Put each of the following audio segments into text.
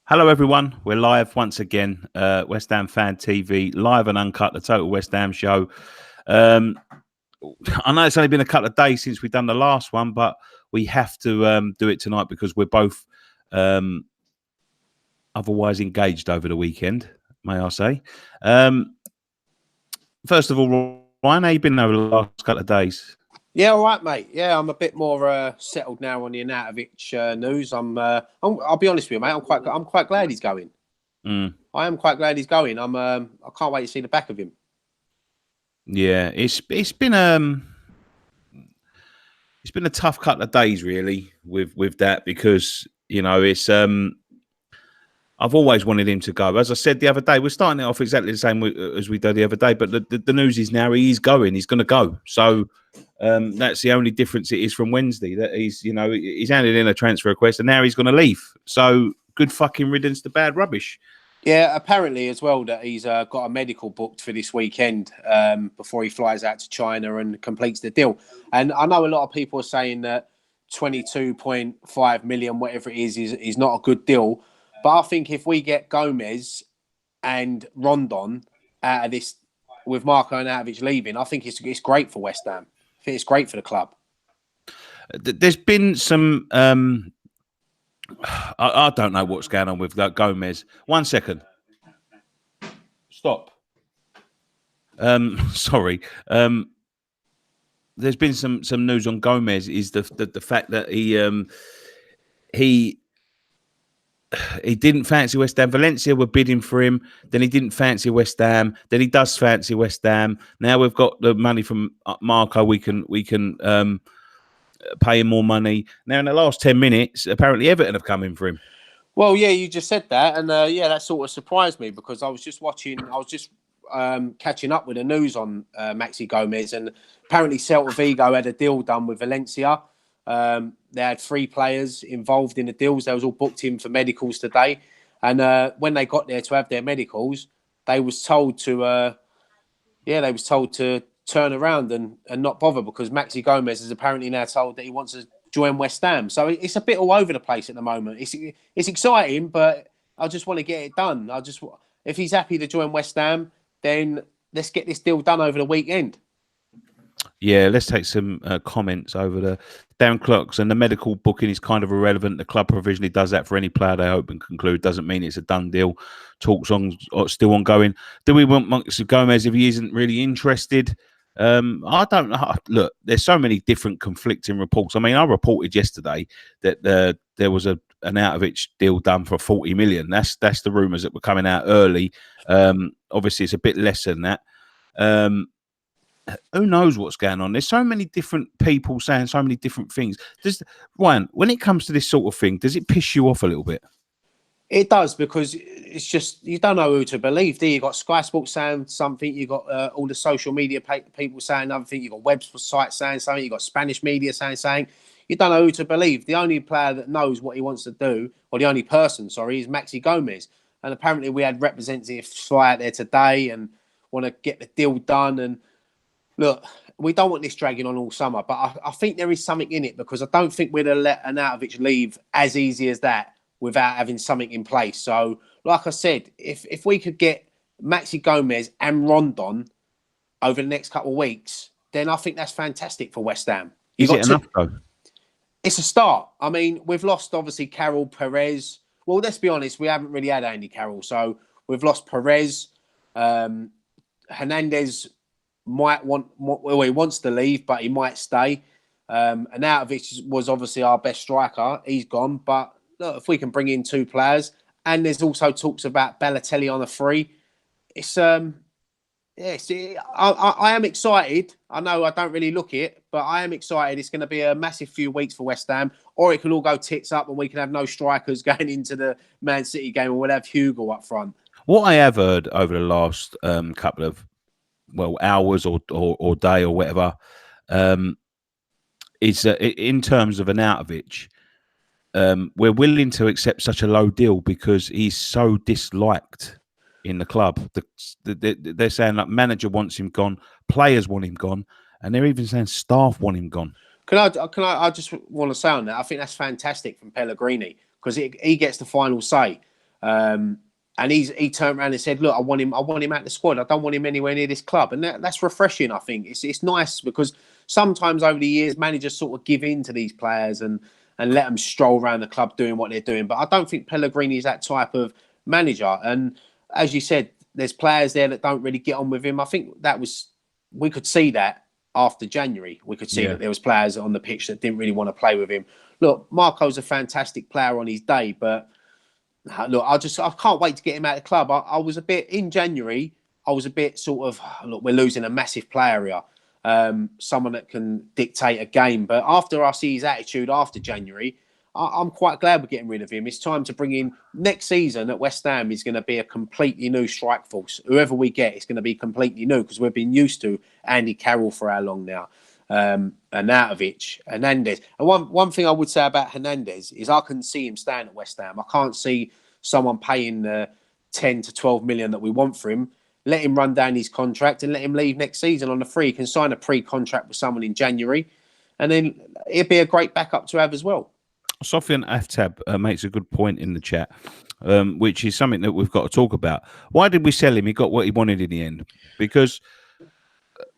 Hello, everyone. We're live once again. West Ham Fan TV, live and uncut, the Total West Ham show. I know it's only been a couple of days since we've done the last one, but we have to do it tonight because we're both otherwise engaged over the weekend, may I say. First of all, Ryan, how you been over the last couple of days? Yeah, all right, mate. Yeah, I'm a bit more settled now on the Arnautovic news. I'll be honest with you, mate. I'm quite glad he's going. I am quite glad he's going. I can't wait to see the back of him. Yeah, it's been a tough couple of days really with that because it's I've always wanted him to go. As I said the other day, we're starting it off exactly the same as we did the other day, but the news is now he's going. He's going to go. So that's the only difference it is from Wednesday. That he's handed in a transfer request and now he's going to leave. So good fucking riddance to bad rubbish. Yeah, apparently as well that he's got a medical booked for this weekend before he flies out to China and completes the deal. And I know a lot of people are saying that 22.5 million, whatever it is not a good deal. But I think if we get Gomez and Rondon out of this, with Marko Arnautovic leaving, I think it's great for West Ham. I think it's great for the club. There's been some... I don't know what's going on with Gomez. 1 second. Stop. Sorry. There's been some news on Gomez. Is the fact that he didn't fancy West Ham. Valencia were bidding for him. Then he didn't fancy West Ham. Then he does fancy West Ham. Now we've got the money from Marko. We can pay him more money. Now in the last 10 minutes, apparently Everton have come in for him. Well, yeah, you just said that, and that sort of surprised me because I was just catching up with the news on Maxi Gomez, and apparently Celta Vigo had a deal done with Valencia. They had 3 players involved in the deals. They was all booked in for medicals today, and when they got there to have their medicals, they was told to turn around and not bother because Maxi Gomez is apparently now told that he wants to join West Ham. So it's a bit all over the place at the moment. It's exciting, but I just want to get it done. If he's happy to join West Ham, then let's get this deal done over the weekend. Yeah, let's take some comments over the down clocks. And the medical booking is kind of irrelevant. The club provisionally does that for any player they hope and conclude. Doesn't mean it's a done deal. Talks still ongoing. Do we want Maxi Gomez if he isn't really interested? I don't know. Look, there's so many different conflicting reports. I mean, I reported yesterday that there was an Arnautovic deal done for 40 million. That's the rumours that were coming out early. Obviously, it's a bit less than that. Who knows what's going on? There's so many different people saying so many different things. Ryan, when it comes to this sort of thing, does it piss you off a little bit? It does, because it's just, you don't know who to believe, do you? You've got Sky Sports saying something, you've got all the social media people saying another thing, you've got websites saying something, you've got Spanish media saying. You don't know who to believe. The only player that knows what he wants to do, or the only person, sorry, is Maxi Gomez. And apparently we had representatives fly out there today and want to get the deal done. And look, we don't want this dragging on all summer, but I think there is something in it, because I don't think we'd have let Arnautovic leave as easy as that without having something in place. So, like I said, if we could get Maxi Gomez and Rondon over the next couple of weeks, then I think that's fantastic for West Ham. Is it enough, though? It's a start. I mean, we've lost, obviously, Carroll, Perez. Well, let's be honest, we haven't really had Andy Carroll. So we've lost Perez. Hernandez might he wants to leave, but he might stay. Arnautovic was obviously our best striker. He's gone, but look, if we can bring in 2 players, and there's also talks about Balotelli on a free, I am excited. I know I don't really look it, but I am excited. It's going to be a massive few weeks for West Ham, or it could all go tits up and we can have no strikers going into the Man City game, and we'll have Hugo up front. What I have heard over the last couple of hours or day or whatever is that in terms of Arnautovic, we're willing to accept such a low deal because he's so disliked in the club. They're saying that manager wants him gone, players want him gone, and they're even saying staff want him gone. I just want to say on that, I think that's fantastic from Pellegrini, because he gets the final say. And he turned around and said, "Look, I want him out the squad. I don't want him anywhere near this club." And that's refreshing. I think it's nice because sometimes over the years managers sort of give in to these players and let them stroll around the club doing what they're doing. But I don't think Pellegrini is that type of manager. And as you said, there's players there that don't really get on with him. I think we could see that after January. We could see that there was players on the pitch that didn't really want to play with him. Look, Marco's a fantastic player on his day, but look, I can't wait to get him out of the club. I was a bit in January. I was a bit sort of, look, we're losing a massive player here, someone that can dictate a game. But after I see his attitude after January, I'm quite glad we're getting rid of him. It's time to bring in next season at West Ham is going to be a completely new strike force. Whoever we get, it's going to be completely new because we've been used to Andy Carroll for how long now. Arnautovic, Hernandez. And one thing I would say about Hernandez is I can see him staying at West Ham. I can't see someone paying the 10 to 12 million that we want for him. Let him run down his contract and let him leave next season on the free. He can sign a pre-contract with someone in January, and then it'd be a great backup to have as well. Sofian Aftab makes a good point in the chat, which is something that we've got to talk about. Why did we sell him? He got what he wanted in the end. Because,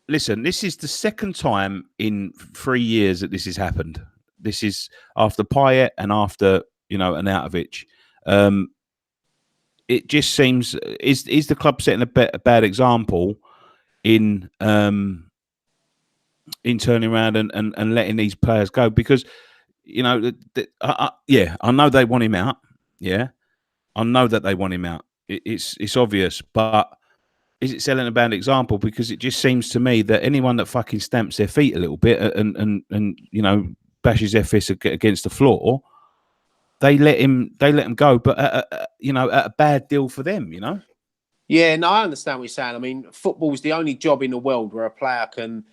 listen, this is the second time in 3 years that this has happened. This is after Payet and after, Arnautovic. It just seems, is the club setting a bad example in turning around and letting these players go? Because, I know they want him out. Yeah, I know that they want him out. It's obvious, but is it selling a bad example? Because it just seems to me that anyone that fucking stamps their feet a little bit and bashes their fist against the floor, they let him go, but at a bad deal for them. Yeah, no, I understand what you're saying. I mean, football's the only job in the world where a player can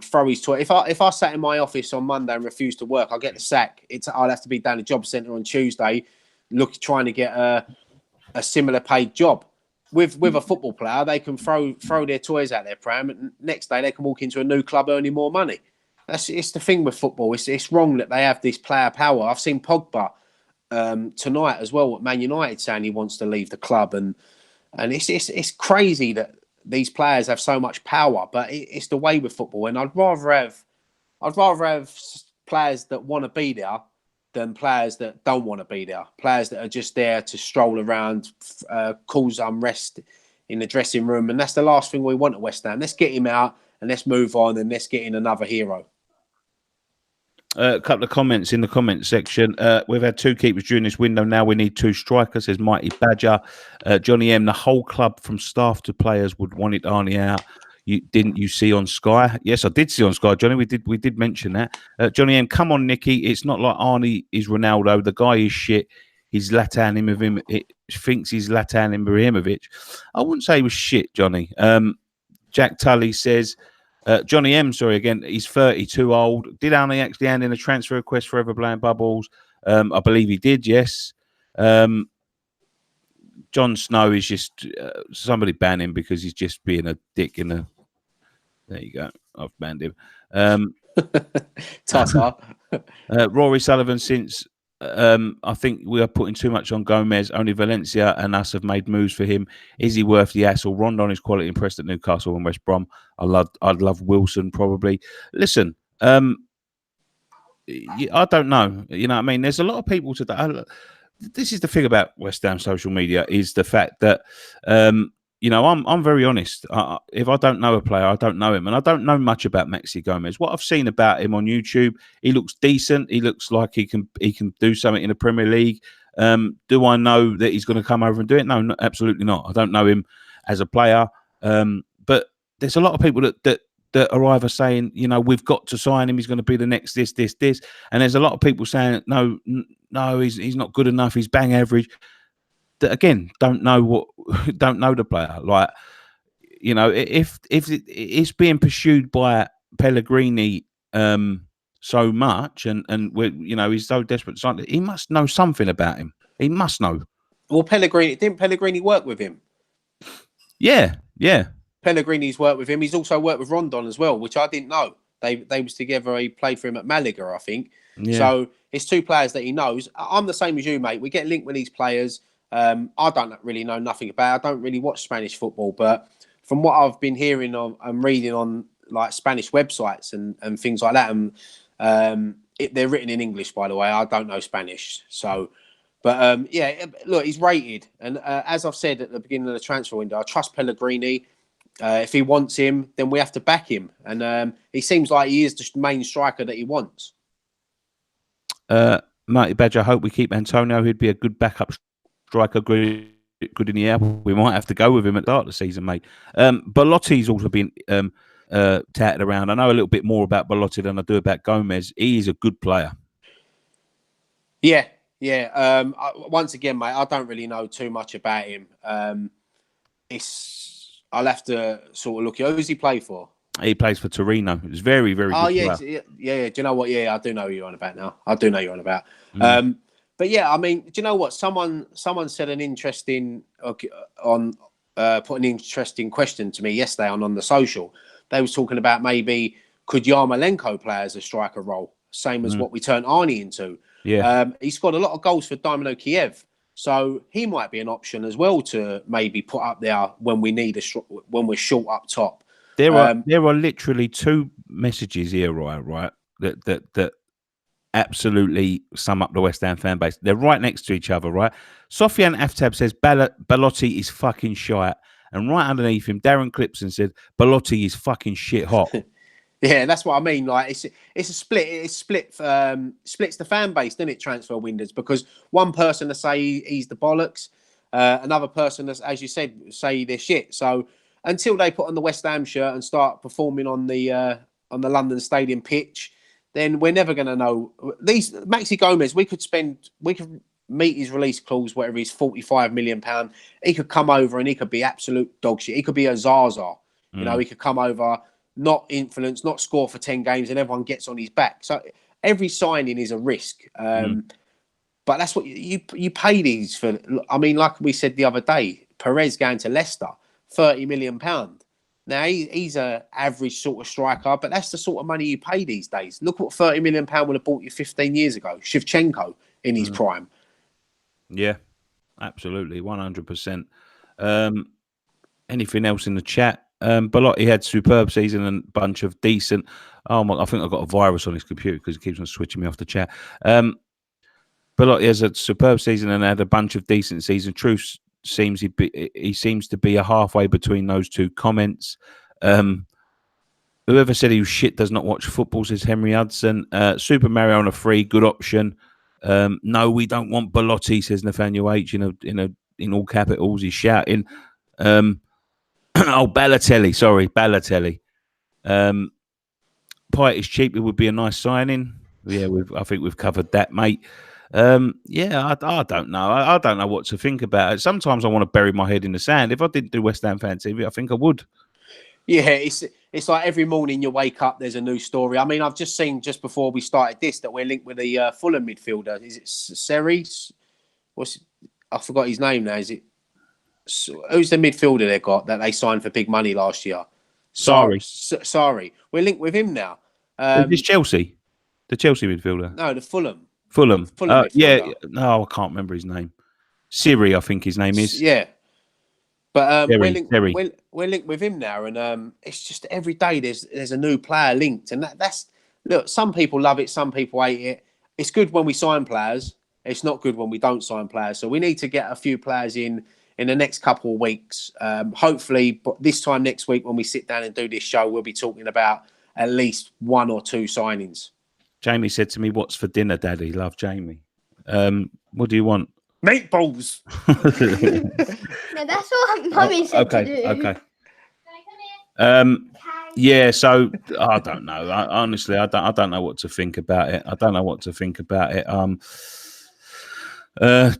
throw his toy. If I sat in my office on Monday and refused to work, I'll get the sack. I'd have to be down the job centre on Tuesday, trying to get a similar paid job. With a football player, they can throw their toys out their pram, and next day they can walk into a new club earning more money. It's the thing with football. It's wrong that they have this player power. I've seen Pogba tonight as well at Man United saying he wants to leave the club, and it's crazy that these players have so much power. But it's the way with football, and I'd rather have players that want to be there than players that don't want to be there. Players that are just there to stroll around, cause unrest in the dressing room, and that's the last thing we want at West Ham. Let's get him out and let's move on, and let's get in another hero. A couple of comments in the comment section. We've had 2 keepers during this window. Now we need 2 strikers, says Mighty Badger. Johnny M, the whole club from staff to players would want it Arnie out. Didn't you see on Sky? Yes, I did see on Sky, Johnny. We did mention that. Johnny M, come on, Nicky. It's not like Arnie is Ronaldo. The guy is shit. He's Zlatan Ibrahimovic. Thinks he's Zlatan Ibrahimovic. I wouldn't say he was shit, Johnny. Jack Tully says, Johnny M, sorry, again, he's 32 old. Did Arnie actually hand in a transfer request for Everblowing Bubbles? I believe he did, yes. Jon Snow is just somebody ban him because he's just being a dick in a. There you go. I've banned him. Rory Sullivan, since I think we are putting too much on Gomez. Only Valencia and us have made moves for him. Is he worth the hassle? Rondon is quality impressed at Newcastle and West Brom. I'd love Wilson probably. Listen, I don't know. You know what I mean? There's a lot of people today. This is the thing about West Ham social media is the fact that I'm very honest. If I don't know a player, I don't know him, and I don't know much about Maxi Gomez. What I've seen about him on YouTube, he looks decent. He looks like he can do something in the Premier League. Do I know that he's going to come over and do it? No, absolutely not. I don't know him as a player, but there's a lot of people that are either saying, we've got to sign him. He's going to be the next this, and there's a lot of people saying, no, he's not good enough. He's bang average. That again don't know the player. Like, if it's being pursued by Pellegrini so much, and he's so desperate to sign, he must know something about him. He must know. Well, didn't Pellegrini work with him? Yeah. Pellegrini's worked with him. He's also worked with Rondon as well, which I didn't know. They was together. He played for him at Malaga, I think. Yeah. So it's 2 players that he knows. I'm the same as you, mate. We get linked with these players. I don't really know nothing about it. I don't really watch Spanish football, but from what I've been hearing and reading on like Spanish websites and things like that, and they're written in English, by the way. I don't know Spanish, so. But yeah, look, he's rated, and as I've said at the beginning of the transfer window, I trust Pellegrini. If he wants him, then we have to back him, and he seems like he is the main striker that he wants. Marty Badger, I hope we keep Antonio. He'd be a good backup striker, good in the air. We might have to go with him at the start of the season, mate. Belotti's also been touted around. I know a little bit more about Belotti than I do about Gomez. He is a good player. Yeah. Once again, mate, I don't really know too much about him. I'll have to sort of look. Who's he play for? He plays for Torino. It's very, very good. Yeah. Do you know what? Yeah, I do know who you're on about now. I do know you're on about. But yeah, I mean, do you know what? Someone said an interesting put an interesting question to me yesterday on the social. They was talking about maybe could Yarmolenko play as a striker role, same as what we turned Arnie into. Yeah, he scored a lot of goals for Dynamo Kiev, so he might be an option as well to maybe put up there when we need when we're short up top. there are literally two messages here, right? That absolutely sum up the West Ham fan base. They're right next to each other, right? Sofian Aftab says Belotti is fucking shite, and right underneath him, Darren Clipson said Belotti is fucking shit hot. Yeah, that's what I mean. Like it's a split. It splits the fan base, doesn't it? Transfer windows, because one person to say he's the bollocks, another person, as you said, say they're shit. So until they put on the West Ham shirt and start performing on the London Stadium pitch, then we're never going to know. These Maxi Gomez, we could meet his release clause, whatever he's £45 million. He could come over and he could be absolute dog shit. He could be a Zaza. You know, he could come over, not influence, not score for 10 games, and everyone gets on his back. So every signing is a risk. But that's what you pay these for. I mean, like we said the other day, Perez going to Leicester, £30 million. Now, he's an average sort of striker, but that's the sort of money you pay these days. Look what £30 million would have bought you 15 years ago. Shevchenko in his prime. Yeah, absolutely, 100%. Anything else in the chat? Belotti had superb season and a bunch of decent. Oh my! I think I've got a virus on his computer because it keeps on switching me off the chat. Belotti has a superb season and had a bunch of decent seasons. Truth seems he seems to be a halfway between those two comments. Whoever said he was shit does not watch football, says Henry Hudson. Super Mario on a free, good option. No, we don't want Belotti, says Nathaniel H. In all capitals. He's shouting. Balotelli. Sorry, Balotelli. Pite is cheap. It would be a nice signing. Yeah, I think we've covered that, mate. Yeah, I don't know. I don't know what to think about it. Sometimes I want to bury my head in the sand. If I didn't do West Ham Fan TV, I think I would. Yeah, it's like every morning you wake up, there's a new story. I mean, I've just seen just before we started this that we're linked with the Fulham midfielder. Is it Seri? I forgot his name now. Is it? Who's the midfielder they got that they signed for big money last year? Sorry. We're linked with him now. Is this Chelsea? The Chelsea midfielder? No, the Fulham. Fulham. Yeah. No, I can't remember his name. Siri, I think his name is. Yeah. But we're linked with him now, and it's just every day there's a new player linked, and that's look. Some people love it, some people hate it. It's good when we sign players. It's not good when we don't sign players. So we need to get a few players in the next couple of weeks. Hopefully, but this time next week when we sit down and do this show, we'll be talking about at least one or two signings. Jamie said to me, "What's for dinner, Daddy?" Love Jamie. What do you want? Meatballs. No, that's what Mummy said to do. Okay. Yeah. So I don't know. Honestly, I don't know what to think about it.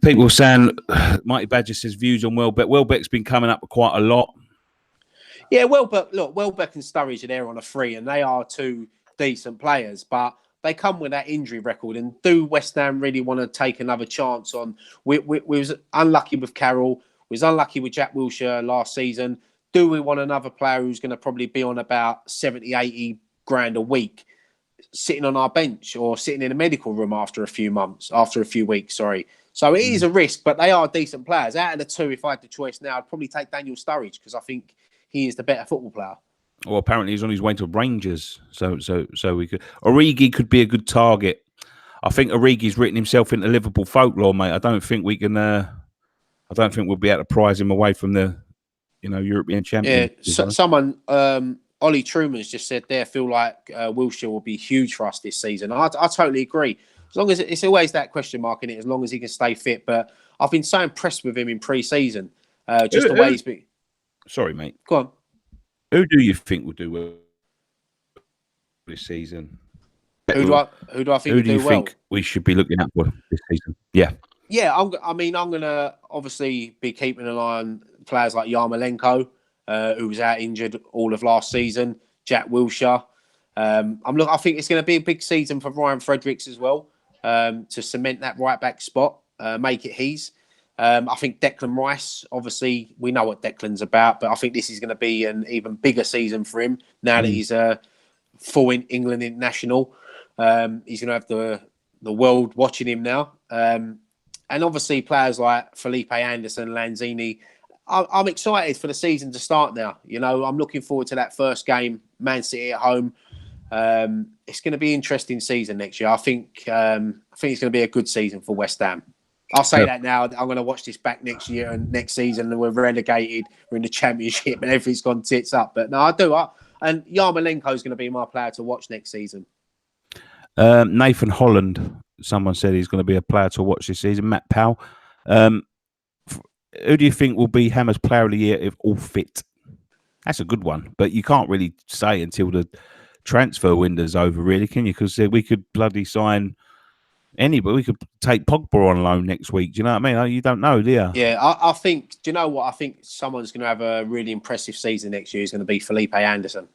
People saying Mighty Badger says views on Welbeck. Welbeck's been coming up quite a lot. Yeah, Welbeck and Sturridge are there on a free, and they are two decent players, but they come with that injury record. And do West Ham really want to take another chance on? We was unlucky with Carroll. We was unlucky with Jack Wilshere last season. Do we want another player who's going to probably be on about 70, 80 grand a week, sitting on our bench or sitting in a medical room after a few weeks? Sorry. So it is a risk, but they are decent players. Out of the two, if I had the choice now, I'd probably take Daniel Sturridge because I think he is the better football player. Well, apparently he's on his way to Rangers, so we could. Origi could be a good target. I think Origi's written himself into Liverpool folklore, mate. I don't think we can. I don't think we'll be able to prize him away from the, European champion. Yeah, someone, Ollie Truman's just said there, feel like Wilshere will be huge for us this season. I totally agree. As long as it's always that question mark in it, as long as he can stay fit. But I've been so impressed with him in pre-season, just the way he's been. Sorry, mate. Go on. Who do you think will do well this season? Who do I think? Who do you think we should be looking at for this season? Yeah. Yeah, I'm going to obviously be keeping an eye on players like Yarmolenko, who was out injured all of last season. Jack Wilshere. I think it's going to be a big season for Ryan Fredericks as well, to cement that right back spot, make it his. I think Declan Rice, obviously, we know what Declan's about, but I think this is going to be an even bigger season for him now that he's full in England international. He's going to have the world watching him now. And obviously, players like Felipe Anderson, Lanzini. I'm excited for the season to start now. I'm looking forward to that first game, Man City at home. It's going to be an interesting season next year. I think it's going to be a good season for West Ham. I'll say that now. I'm going to watch this back next year and next season. And we're relegated. We're in the Championship and everything's gone tits up. But no, I do. And Yarmolenko is going to be my player to watch next season. Nathan Holland. Someone said he's going to be a player to watch this season. Matt Powell. Who do you think will be Hammer's player of the year if all fit? That's a good one. But you can't really say until the transfer window's over, really, can you? Because we could bloody sign anybody. We could take Pogba on loan next week. Do you know what I mean? You don't know, do you? Yeah, I think. Do you know what? I think someone's going to have a really impressive season next year. Is going to be Felipe Anderson.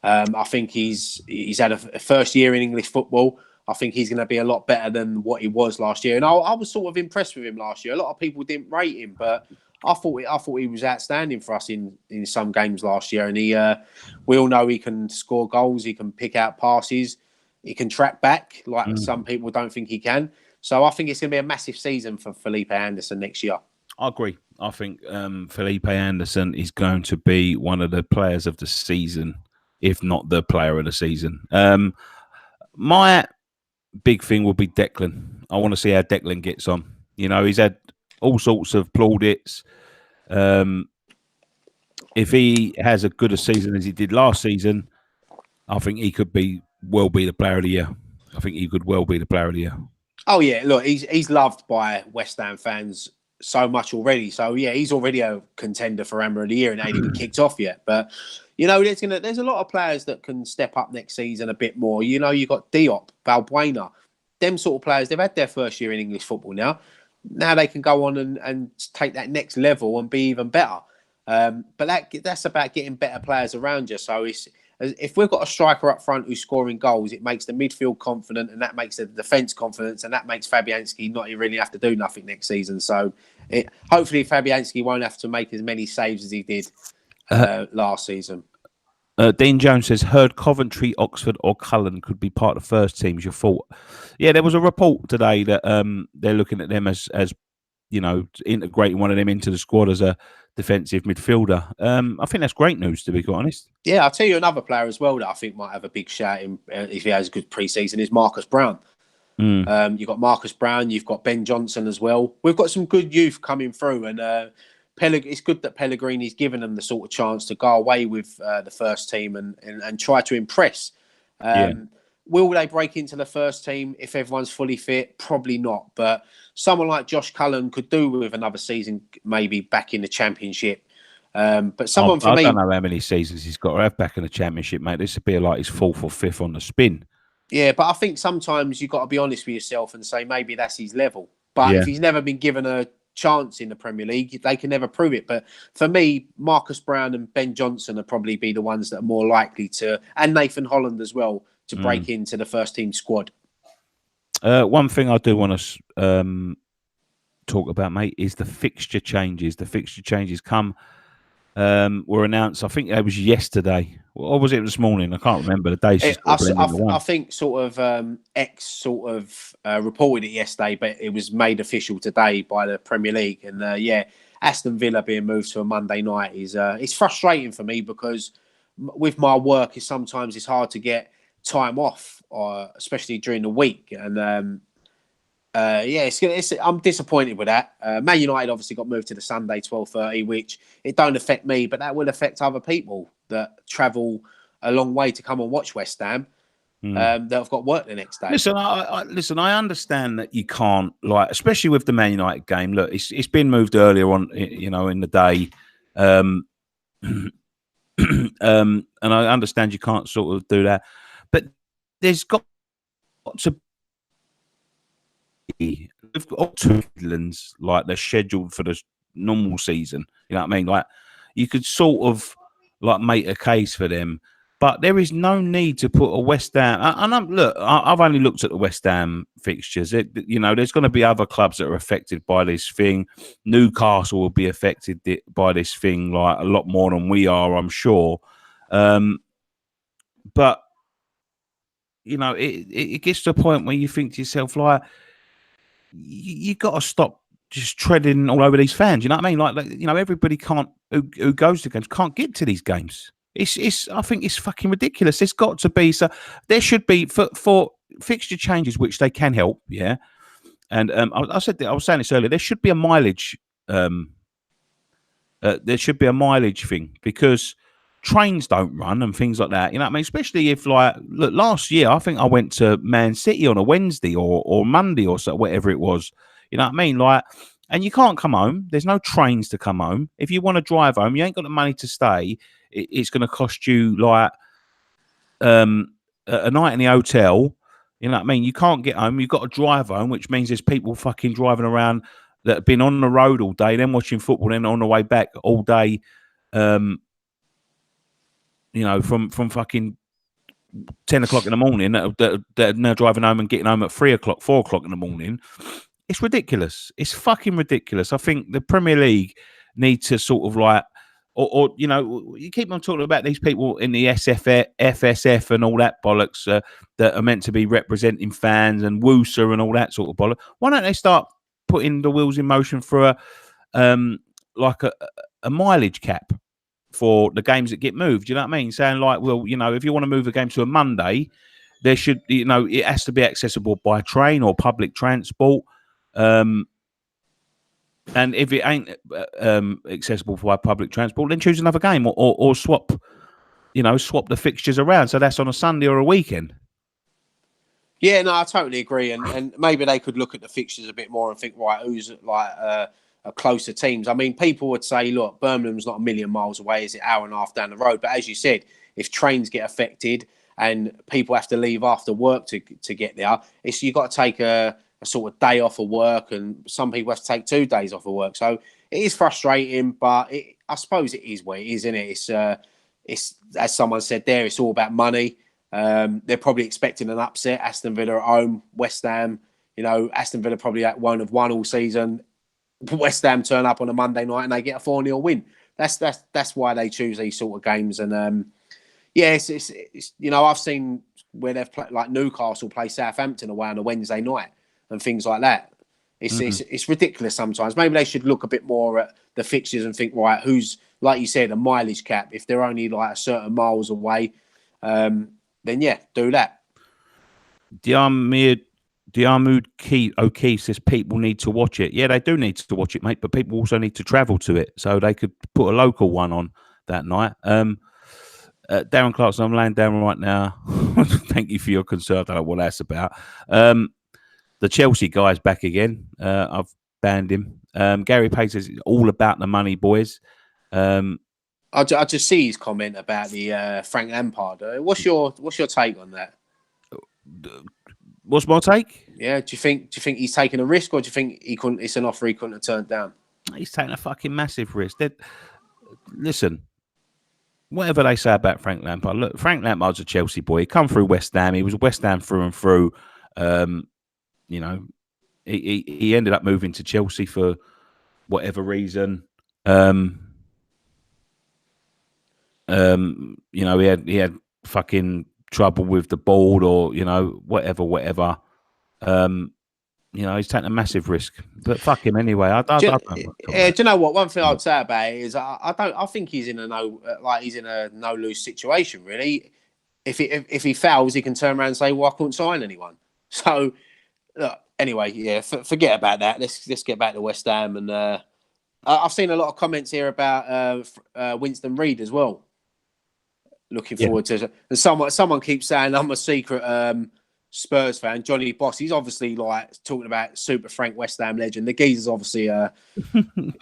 I think he's had a first year in English football. I think he's going to be a lot better than what he was last year. And I was sort of impressed with him last year. A lot of people didn't rate him, but I thought he was outstanding for us in some games last year. And we all know he can score goals. He can pick out passes. He can track back like some people don't think he can. So I think it's going to be a massive season for Felipe Anderson next year. I agree. I think Felipe Anderson is going to be one of the players of the season, if not the player of the season. My big thing will be Declan. I want to see how Declan gets on. He's had all sorts of plaudits. If he has as good a season as he did last season, I think he could well be the player of the year. I think he could well be the player of the year. Oh yeah, look, he's loved by West Ham fans so much already. So yeah, he's already a contender for Hammer of the Year and ain't even kicked off yet. But there's a lot of players that can step up next season a bit more. You've got Diop, Balbuena, them sort of players. They've had their first year in English football now. Now they can go on and take that next level and be even better. But that's about getting better players around you. So if we've got a striker up front who's scoring goals, it makes the midfield confident, and that makes the defence confident, and that makes Fabianski not really have to do nothing next season. So hopefully Fabianski won't have to make as many saves as he did last season. Dean Jones says, heard Coventry, Oxford or Cullen could be part of the first team. Is your thought? Yeah, there was a report today that they're looking at them as integrating one of them into the squad as a defensive midfielder. I think that's great news, to be quite honest. Yeah, I'll tell you another player as well that I think might have a big shout in if he has a good pre-season is Marcus Brown. You've got Marcus Brown, you've got Ben Johnson as well. We've got some good youth coming through, and it's good that Pellegrini's given them the sort of chance to go away with the first team and try to impress. Will they break into the first team if everyone's fully fit? Probably not. But someone like Josh Cullen could do with another season, maybe back in the Championship. But someone for me, I don't know how many seasons he's got to have back in the Championship, mate. This would be like his fourth or fifth on the spin. Yeah, but I think sometimes you've got to be honest with yourself and say maybe that's his level. But if he's never been given a chance in the Premier League, they can never prove it. But for me, Marcus Brown and Ben Johnson are probably be the ones that are more likely to, and Nathan Holland as well, to break into the first team squad. One thing I do want to talk about, mate, is the fixture changes. The fixture changes come were announced. I think it was yesterday, or was it this morning? I can't remember. The days just got blended into one. I think sort of X sort of reported it yesterday, but it was made official today by the Premier League. And yeah, Aston Villa being moved to a Monday night is it's frustrating for me because with my work, sometimes it's hard to get time off, especially during the week. And yeah, I'm disappointed with that. Man United obviously got moved to the Sunday 12:30, which it don't affect me, but that will affect other people that travel a long way to come and watch West Ham. That have got work the next day. Listen, I understand that you can't, like, especially with the Man United game. Look, it's been moved earlier on, you know, in the day, and I understand you can't sort of do that, but there's got to be. We've got two Midlands, like they're scheduled for the normal season. You know what I mean? Like, you could sort of like make a case for them. But there is no need to put a West Ham. And I've only looked at the West Ham fixtures. You know, there's going to be other clubs that are affected by this thing. Newcastle will be affected by this thing, like a lot more than we are, I'm sure. But you know, it gets to a point where you think to yourself, like, you got to stop just treading all over these fans. You know what I mean? Like you know, everybody who goes to games can't get to these games. I think it's fucking ridiculous. There's got to be, so there should be for fixture changes, which they can help, yeah. And I was saying this earlier. There should be a mileage. There should be a mileage thing because trains don't run and things like that. You know what I mean? Especially if, like, look, last year I think I went to Man City on a Wednesday or Monday or so, whatever it was. You know what I mean? Like, and you can't come home. There's no trains to come home. If you want to drive home, you ain't got the money to stay. It's going to cost you like a night in the hotel. You know what I mean? You can't get home. You've got to drive home, which means there's people fucking driving around that have been on the road all day, then watching football, then on the way back all day. You know, from fucking 10 o'clock in the morning that are now driving home and getting home at 3 o'clock, 4 o'clock in the morning. It's ridiculous. It's fucking ridiculous. I think the Premier League need to sort of like, or you know, you keep on talking about these people in the FSF and all that bollocks that are meant to be representing fans and Woosa and all that sort of bollocks. Why don't they start putting the wheels in motion for like a mileage cap for the games that get moved? You know what I mean? Saying like, well, you know, if you want to move a game to a Monday, there should, you know, it has to be accessible by train or public transport. And if it ain't accessible by public transport, then choose another game or swap, you know, swap the fixtures around. So that's on a Sunday or a weekend. Yeah, no, I totally agree. And maybe they could look at the fixtures a bit more and think, right, who's like a closer teams. I mean, people would say, look, Birmingham's not a million miles away. It's an hour and a half down the road. But as you said, if trains get affected and people have to leave after work to get there, you've got to take a sort of day off of work, and some people have to take 2 days off of work. So it is frustrating, but I suppose it is what it is, isn't it? It's as someone said there, it's all about money. They're probably expecting an upset. Aston Villa at home, West Ham. You know, Aston Villa probably won't have won all season. West Ham turn up on a Monday night and they get a 4-0 win. That's why they choose these sort of games. And yeah, it's you know, I've seen where they've played, like Newcastle play Southampton away on a Wednesday night and things like that. It's ridiculous sometimes. Maybe they should look a bit more at the fixtures and think, right, who's, like you said, a mileage cap. If they're only like a certain miles away, then yeah, do that. Diarmuid O'Keefe says people need to watch it. Yeah, they do need to watch it, mate, but people also need to travel to it. So they could put a local one on that night. Darren Clarkson, I'm laying down right now. Thank you for your concern. I don't know what that's about. The Chelsea guy's back again. I've banned him. Gary Page says it's all about the money, boys. I just see his comment about the Frank Lampard. What's your take on that? What's my take? Yeah, do you think he's taking a risk, or do you think it's an offer he couldn't have turned down? He's taking a fucking massive risk. Listen, whatever they say about Frank Lampard, look, Frank Lampard's a Chelsea boy. He come through West Ham. He was West Ham through and through. You know, he ended up moving to Chelsea for whatever reason. You know, he had fucking trouble with the board, or you know, whatever. You know, he's taking a massive risk, but fuck him anyway. I don't. Do you know what? One thing I'd say about it is I think he's in a no lose situation really. If he fouls, he can turn around and say, "Well, I couldn't sign anyone." So look, anyway, yeah, forget about that. Let's get back to West Ham, and I've seen a lot of comments here about Winston Reid as well. Looking forward to it. And someone keeps saying I'm a secret Spurs fan. Johnny Boss, he's obviously like talking about Super Frank West Ham legend. The geezer's obviously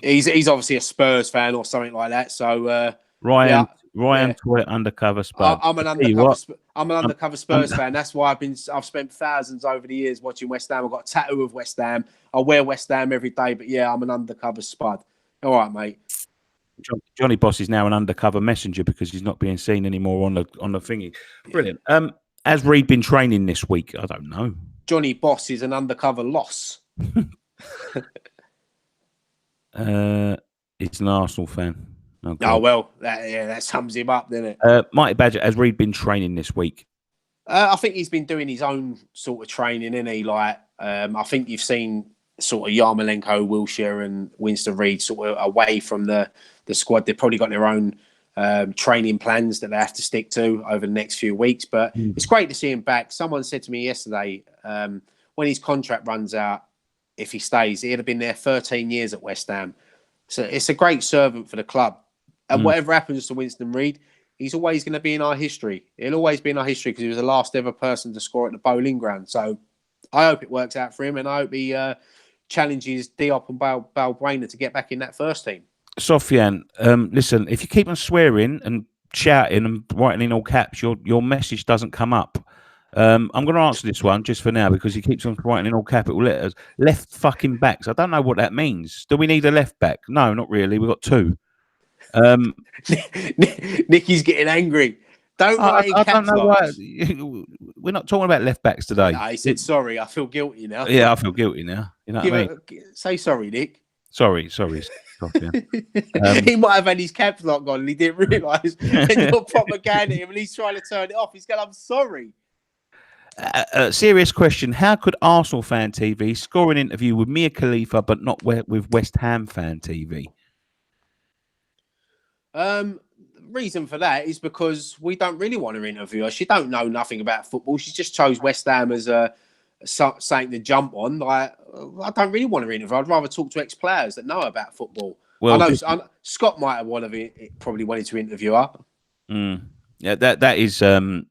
he's obviously a Spurs fan or something like that. So Ryan Toy, undercover Spurs. I'm an undercover Spurs fan. That's why I've spent thousands over the years watching West Ham. I've got a tattoo of West Ham. I wear West Ham every day. But yeah, I'm an undercover Spud. All right, mate. Johnny Boss is now an undercover messenger because he's not being seen anymore on the thingy. Brilliant. Has Reid been training this week? I don't know. Johnny Boss is an undercover loss. He's an Arsenal fan. Oh well, that sums him up, doesn't it? Mighty Badger, has Reid been training this week? I think he's been doing his own sort of training, isn't he? Like, I think you've seen sort of Yarmolenko, Wilshere, and Winston Reid sort of away from the squad. They've probably got their own training plans that they have to stick to over the next few weeks. But it's great to see him back. Someone said to me yesterday, when his contract runs out, if he stays, he'd have been there 13 years at West Ham. So it's a great servant for the club. And whatever happens to Winston Reid, he's always going to be in our history. He'll always be in our history because he was the last ever person to score at the Bowling Ground. So I hope it works out for him, and I hope he challenges Diop and Balbuena to get back in that first team. Sofian, listen, if you keep on swearing and shouting and writing in all caps, your message doesn't come up. I'm going to answer this one just for now because he keeps on writing in all capital letters. Left fucking backs. I don't know what that means. Do we need a left back? No, not really. We've got two. Nicky's getting angry. Don't write in caps don't know why. We're not talking about left backs today. No, he said sorry. I feel guilty now. Yeah, I feel guilty now. You know what I mean? Say sorry, Nick. Sorry. He might have had his caps lock on and he didn't realise. And you're propaganda him and he's trying to turn it off. He's going, I'm sorry. Serious question. How could Arsenal Fan TV score an interview with Mia Khalifa but not with West Ham Fan TV? Reason for that is because we don't really want to interview her. She don't know nothing about football. She just chose West Ham as something to jump on. Like, I don't really want to interview. I'd rather talk to ex-players that know about football. Well, I know Scott might have probably wanted to interview her. Yeah, that is a.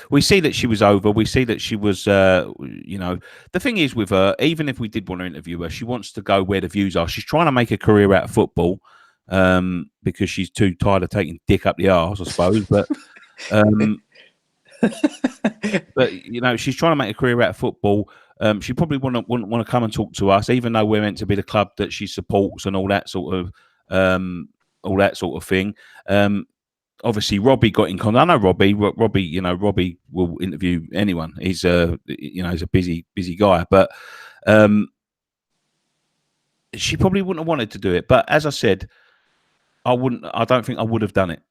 We see that she was over. We see that she was. You know, the thing is with her, even if we did want to interview her, she wants to go where the views are. She's trying to make a career out of football. Because she's too tired of taking dick up the arse, I suppose. But, but you know, she's trying to make a career out of football. She probably wouldn't want to come and talk to us, even though we're meant to be the club that she supports and all that sort of thing. Obviously, Robbie got in contact. I know Robbie. You know, Robbie will interview anyone. He's he's a busy guy, but she probably wouldn't have wanted to do it. But as I said, I don't think I would have done it.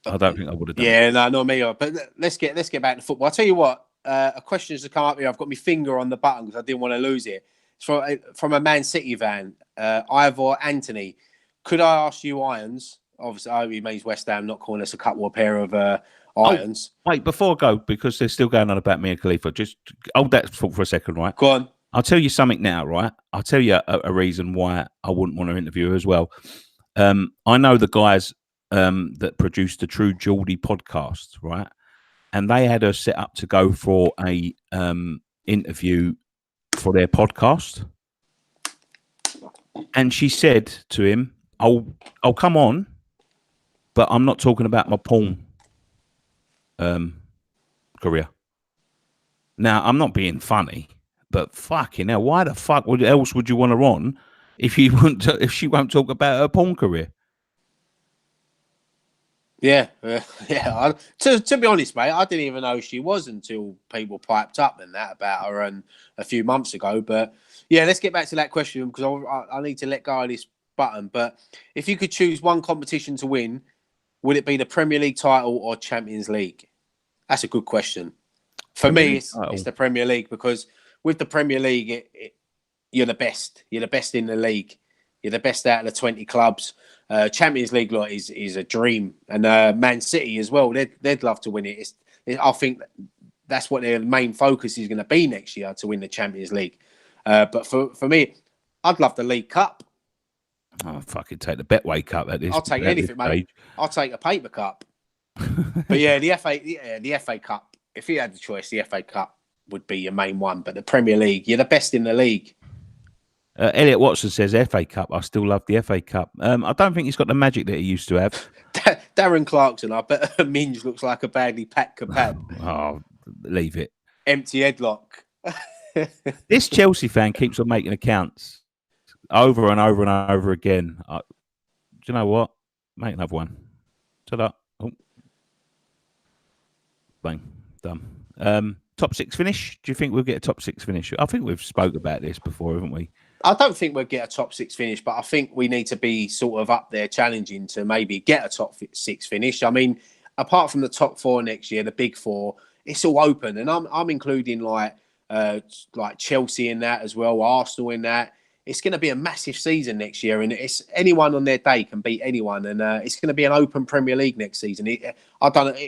I don't think I would have done it. Yeah, no, not me. But let's get back to football. I'll tell you what, a question has come up here. I've got my finger on the button because I didn't want to lose it. It's from a Man City fan, Ivor Anthony. Could I ask you, Irons? Obviously, I hope he means West Ham, not calling us a couple of pair of irons. Wait, before I go, because they're still going on about Mia Khalifa, just hold that thought for a second, right? Go on. I'll tell you something now, right? I'll tell you a reason why I wouldn't want to interview her as well. I know the guys that produced the True Geordie podcast, right? And they had her set up to go for a interview for their podcast. And she said to him, I'll come on, but I'm not talking about my porn career. Now, I'm not being funny, but fucking hell, why the fuck else would you want her on if she won't talk about her porn career? Yeah. To be honest, mate, I didn't even know who she was until people piped up and that about her and a few months ago. But yeah, let's get back to that question because I need to let go of this button. But if you could choose one competition to win, would it be the Premier League title or Champions League? That's a good question. For me, it's the Premier League, because with the Premier League, you're the best. You're the best in the league. You're the best out of the 20 clubs. Champions League is a dream, and Man City as well. They'd love to win it. I think that's what their main focus is going to be next year, to win the Champions League. But for me, I'd love the League Cup. Oh, fucking take the Betway Cup at this. I'll take anything, mate. I'll take a paper cup. But yeah, the FA Cup. If you had the choice, the FA Cup would be your main one. But the Premier League, you're the best in the league. Elliot Watson says FA Cup. I still love the FA Cup. I don't think he's got the magic that he used to have. Darren Clarkson, I bet Minge looks like a badly packed kebab. Oh, leave it. Empty headlock. This Chelsea fan keeps on making accounts over and over and over again. Do you know what? Make another one. Ta-da. Oh. Bang. Done. Top 6 finish? Do you think we'll get a top 6 finish? I think we've spoke about this before, haven't we? I don't think we'll get a top 6 finish, but I think we need to be sort of up there challenging to maybe get a top 6 finish. I mean, apart from the top 4 next year, the big 4, it's all open, and I'm including like Chelsea in that as well, Arsenal in that. It's going to be a massive season next year, and it's anyone on their day can beat anyone, and it's going to be an open Premier League next season. It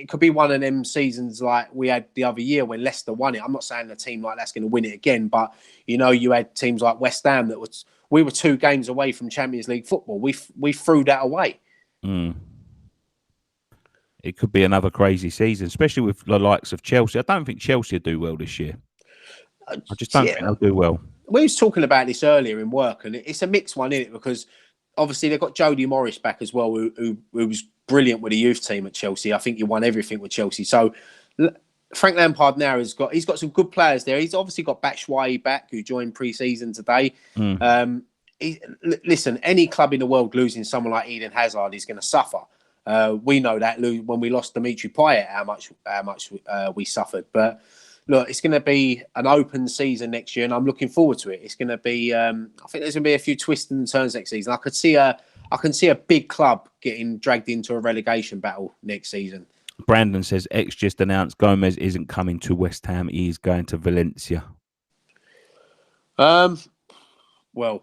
could be one of them seasons like we had the other year when Leicester won it. I'm not saying a team like that's going to win it again, but you had teams like West Ham we were 2 games away from Champions League football. We threw that away. It could be another crazy season, especially with the likes of Chelsea. I don't think Chelsea will do well this year. I just don't think they'll do well. We was talking about this earlier in work, and it's a mixed one, isn't it? Because obviously they've got Jody Morris back as well, who was brilliant with the youth team at Chelsea. I think he won everything with Chelsea. So Frank Lampard now he's got some good players there. He's obviously got Batshuayi back, who joined pre-season today. Listen, any club in the world losing someone like Eden Hazard is going to suffer. We know that when we lost Dimitri Payet, how much we suffered. But look, it's going to be an open season next year, and I'm looking forward to it. It's going to be, I think there's going to be a few twists and turns next season. I can see a big club getting dragged into a relegation battle next season. Brandon says X just announced Gomez isn't coming to West Ham. He's going to Valencia. Well,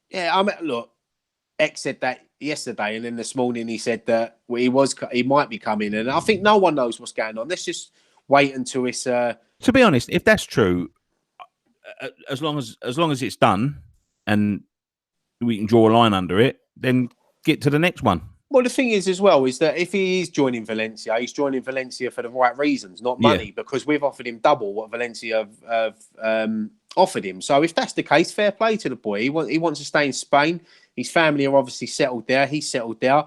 yeah. Look, X said that yesterday, and then this morning he said that he might be coming, and I think no one knows what's going on. Let's just wait until it's. To be honest, if that's true, as long as it's done, and we can draw a line under it, then get to the next one. Well, the thing is as well is that if he is joining Valencia, he's joining Valencia for the right reasons, not money, because we've offered him double what Valencia have offered him. So if that's the case, fair play to the boy. He wants to stay in Spain. His family are obviously settled there. He's settled there.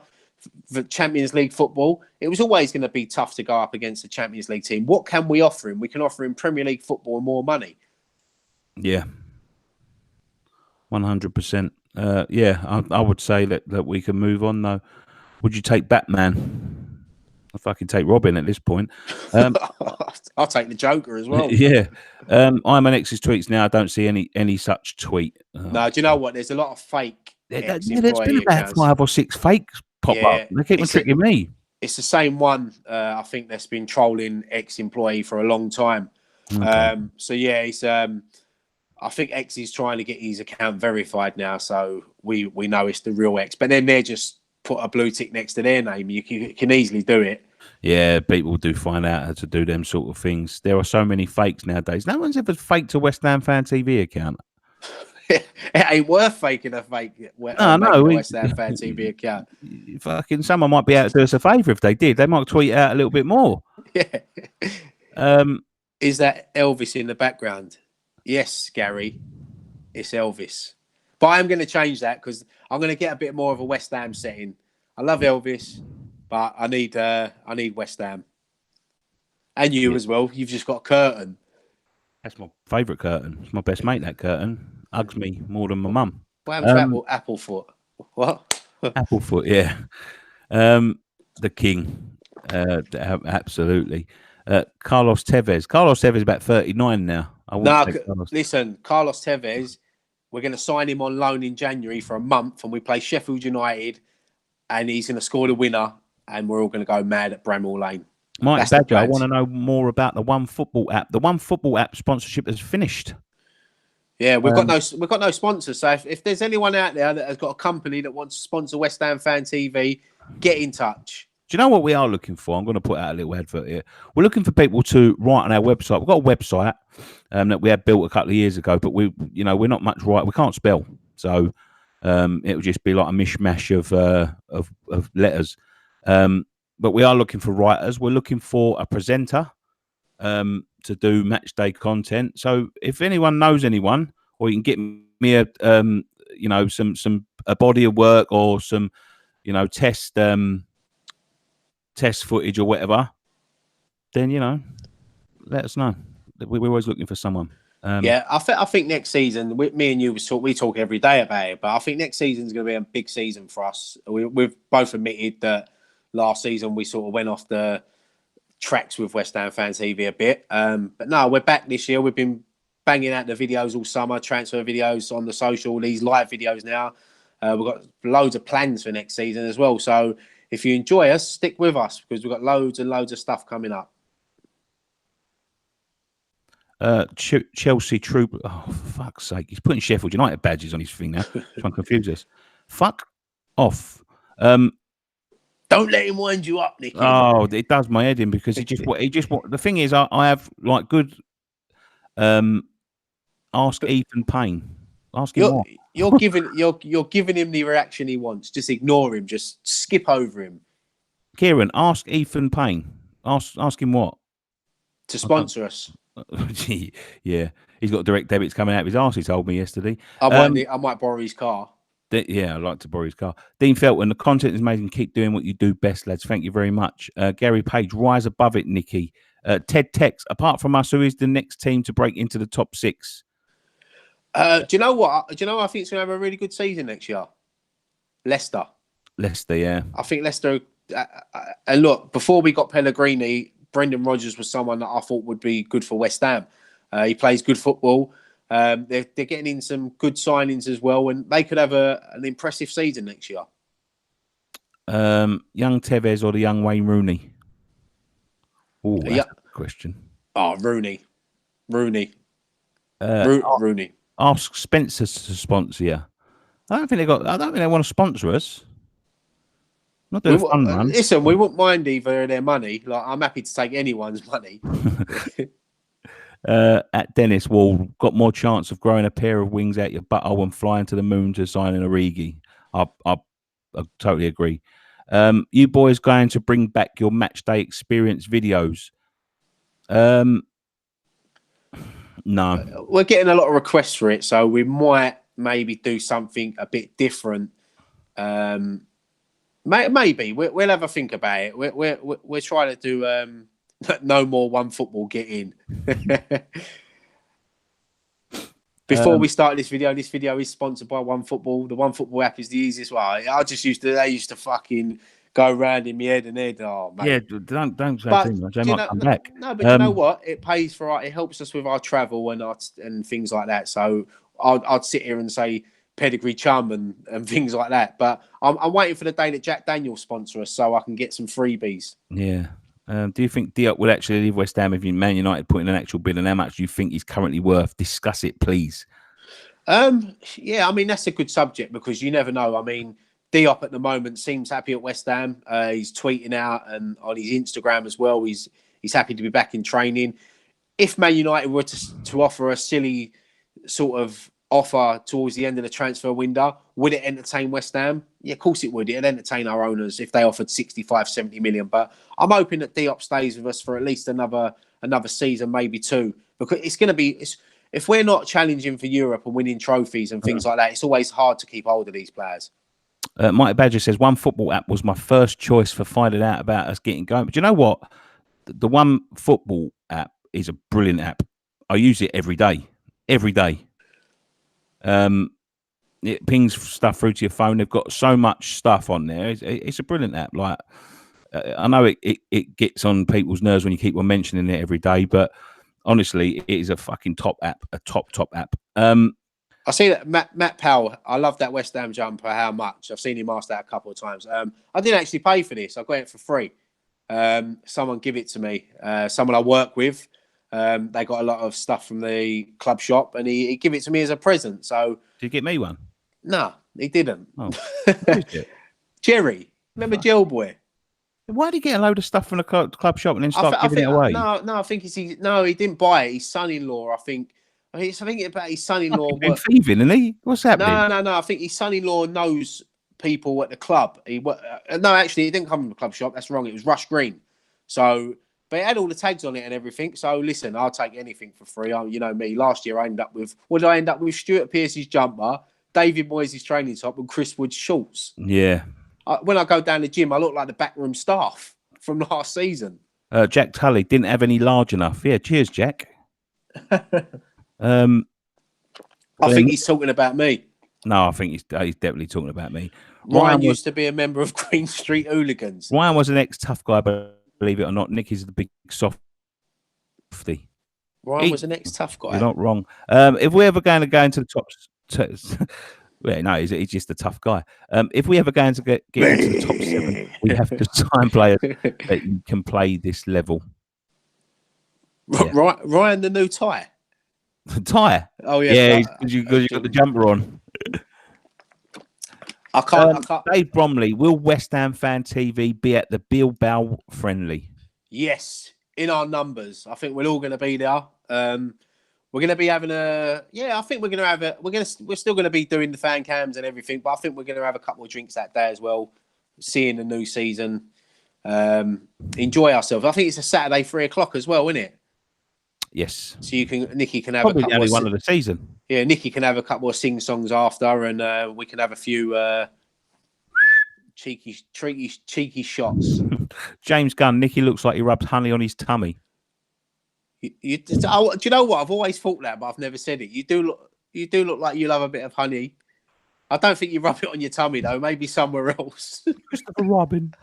For Champions League football, it was always going to be tough to go up against the Champions League team. What can we offer him? We can offer him Premier League football and more money. Yeah. 100%. I would say that we can move on, though. Would you take Batman? I'll fucking take Robin at this point. I'll take the Joker as well. Yeah. I'm an X's tweets now. I don't see any such tweet. No, do you know what? There's a lot of fake. There's been about 5 or 6 fakes pop up. They keep on tricking me. It's the same one, I think, that's been trolling ex-employee for a long time. Okay. It's. I think X is trying to get his account verified now, so we know it's the real X. But then they're just put a blue tick next to their name. You can easily do it. Yeah, people do find out how to do them sort of things. There are so many fakes nowadays. No one's ever faked a West Ham Fan TV account. It ain't worth faking a fake West Ham Fan TV account. Fucking someone might be able to do us a favour if they did. They might tweet out a little bit more. Yeah. Is that Elvis in the background? Yes, Gary. It's Elvis. But I'm going to change that because I'm going to get a bit more of a West Ham setting. I love Elvis, but I need West Ham. And you as well. You've just got a curtain. That's my favourite curtain. It's my best mate, that curtain. Hugs me more than my mum. What happened to Applefoot? What? Applefoot, yeah. The king. Absolutely. Carlos Tevez. Carlos Tevez is about 39 now. Listen, Carlos Tevez, we're going to sign him on loan in January for a month, and we play Sheffield United, and he's going to score the winner, and we're all going to go mad at Bramall Lane. Mighty That's the Badger, I plans. want to know more about the One Football app. The One Football app sponsorship has finished. Yeah, we've got no sponsors. So if there's anyone out there that has got a company that wants to sponsor West Ham Fan TV, get in touch. Do you know what we are looking for? I'm going to put out a little advert here. We're looking for people to write on our website. We've got a website that we had built a couple of years ago, but we're not much right. We can't spell, so it will just be like a mishmash of letters. But we are looking for writers. We're looking for a presenter to do match day content. So if anyone knows anyone, or you can get me a body of work or some test footage or whatever, then let us know. We're always looking for someone. I think next season, me and you we talk every day about it, but I think next season is going to be a big season for us. We've both admitted that last season we sort of went off the tracks with West Ham Fan TV a bit, but no, we're back this year. We've been banging out the videos all summer, transfer videos on the social, these live videos now. We've got loads of plans for next season as well. So if you enjoy us, stick with us because we've got loads and loads of stuff coming up. Chelsea Troop. Oh, for fuck's sake. He's putting Sheffield United badges on his thing now. Trying to confuse us. Fuck off. Don't let him wind you up, Nicky. Oh, it does my head in because the thing is, I have like good. Ask Ethan Payne. Ask him what. You're giving him the reaction he wants. Just ignore him. Just skip over him. Kieran, ask Ethan Payne. Ask him what? To sponsor us. Yeah, he's got direct debits coming out of his arse. He told me yesterday. I might borrow his car. Yeah, I'd like to borrow his car. Dean Felton, the content is amazing. Keep doing what you do best, lads. Thank you very much. Gary Page, rise above it, Nicky. Ted Tex, apart from us, who is the next team to break into the top 6? Do you know what? I think it's going to have a really good season next year. Leicester, yeah. I think Leicester. And look, before we got Pellegrini, Brendan Rodgers was someone that I thought would be good for West Ham. He plays good football. They're getting in some good signings as well, and they could have an impressive season next year. Young Tevez or the young Wayne Rooney? Oh, that's a question. Oh, Rooney. Rooney. Ask Spencer to sponsor you. I don't think they want to sponsor us. Not doing fun run. Listen, we won't mind either of their money. Like, I'm happy to take anyone's money. At Dennis Wall, got more chance of growing a pair of wings out your butthole and flying to the moon to sign an Origi. I totally agree. You boys going to bring back your match day experience videos? No. We're getting a lot of requests for it, so we might maybe do something a bit different. Maybe we'll have a think about it. We're trying to do no more One Football get in. Before we start this video is sponsored by One Football. The One Football app is the easiest way. They used to fucking go around in my head and head. Oh, mate. Yeah, don't say too much. They might come back. No, but you know what? It pays for it helps us with our travel and things like that. So I'd sit here and say pedigree chum and things like that. But I'm waiting for the day that Jack Daniels sponsor us so I can get some freebies. Yeah. Do you think Diop will actually leave West Ham if Man United put in an actual bid, and how much do you think he's currently worth? Discuss it, please. Yeah, I mean, that's a good subject because you never know. I mean, Diop at the moment seems happy at West Ham. He's tweeting out and on his Instagram as well. He's happy to be back in training. If Man United were to offer a silly sort of offer towards the end of the transfer window, would it entertain West Ham? Yeah, of course it would. It'd entertain our owners if they offered 65, 70 million. But I'm hoping that Diop stays with us for at least another season, maybe 2. Because it's going to be... if we're not challenging for Europe and winning trophies and things like that, it's always hard to keep hold of these players. Mike Badger says, One Football app was my first choice for finding out about us getting going. But you know what? The One Football app is a brilliant app. I use it every day. Every day. It pings stuff through to your phone. They've got so much stuff on there. It's a brilliant app. Like, I know it gets on people's nerves when you keep on mentioning it every day, but honestly, it is a fucking top app, a top app. I see that Matt Powell. I love that West Ham jumper. How much I've seen him ask that a couple of times. I didn't actually pay for this. I got it for free. Someone give it to me. Someone I work with. They got a lot of stuff from the club shop, and he gave it to me as a present. So did you get me one? No, he didn't. Oh, Jerry, remember Gel Boy? Why did he get a load of stuff from the club shop and then start giving it away? No, I think he didn't buy it. His son-in-law, I think about his son-in-law. Been thieving, isn't he? What's happening? No. I think his son-in-law knows people at the club. No, actually, it didn't come from the club shop. That's wrong. It was Rush Green. So, but it had all the tags on it and everything. So, listen, I'll take anything for free. You know me. Last year, I ended up with Stuart Pearce's jumper, David Moyes' training top, and Chris Wood's shorts. Yeah. When I go down the gym, I look like the backroom staff from last season. Jack Tully didn't have any large enough. Yeah, cheers, Jack. I think he's talking about me. No, I think he's definitely talking about me. Ryan used to be a member of Green Street Hooligans. Ryan was an ex-tough guy, believe it or not. Nicky's the big softy. Ryan was an ex-tough guy. You're not wrong. If we're ever going to go into the top... well, no, he's just a tough guy. If we ever going to get into the top 7, we have to sign players that can play this level. Yeah. Ryan, the new tie. Tie? Oh yeah, yeah. Because you got the jumper on. I can't. Dave Bromley, will West Ham Fan TV be at the Bilbao friendly? Yes, in our numbers. I think we're all going to be there. We're going to be having I think we're going to have we're still going to be doing the fan cams and everything, but I think we're going to have a couple of drinks that day as well, seeing the new season, enjoy ourselves. I think it's a Saturday 3:00 as well, isn't it? Yes. So Nicky can have probably a couple only one of the season. Yeah, Nicky can have a couple of sing songs after, and we can have a few cheeky shots. James Gunn, Nicky looks like he rubs honey on his tummy. Do you know what? I've always thought that, but I've never said it. You do look like you love a bit of honey. I don't think you rub it on your tummy though. Maybe somewhere else. Christopher Robin.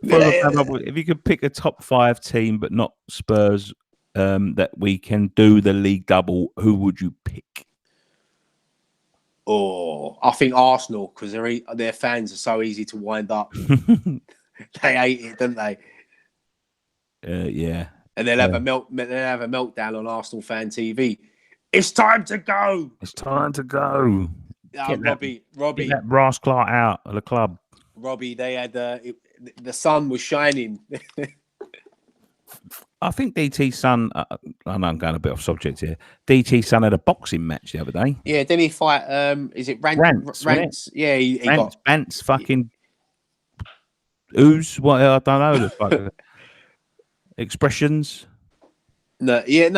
If you could pick a top 5 team, but not Spurs, that we can do the league double, who would you pick? Oh, I think Arsenal, because their fans are so easy to wind up. They hate it, don't they? Yeah. And they'll have a meltdown on Arsenal Fan TV. It's time to go. It's time to go. Robbie, get that brass clout out of the club. Robbie, they had the sun was shining. I think DT's son. I know I'm going a bit off subject here. DT's son had a boxing match the other day. Yeah, didn't he fight? Is it Rants? Yeah, he got Rants. Fucking ooze. What I don't know. The fuck expressions. He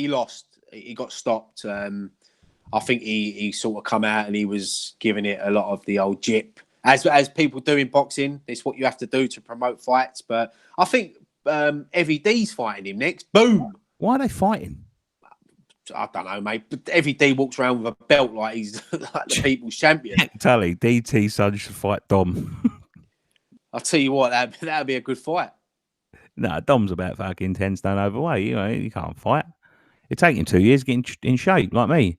lost. He got stopped. I think he sort of come out and he was giving it a lot of the old jip. As people do in boxing, it's what you have to do to promote fights. But I think Evie D's fighting him next. Boom. Why are they fighting? I don't know, mate. But Evie D walks around with a belt like he's like the people's champion. Tully, DT's son should fight Dom. I'll tell you what, that'd be a good fight. No, Dom's about fucking 10 stone overweight. You know, he can't fight. It'd take him 2 years getting in shape, like me.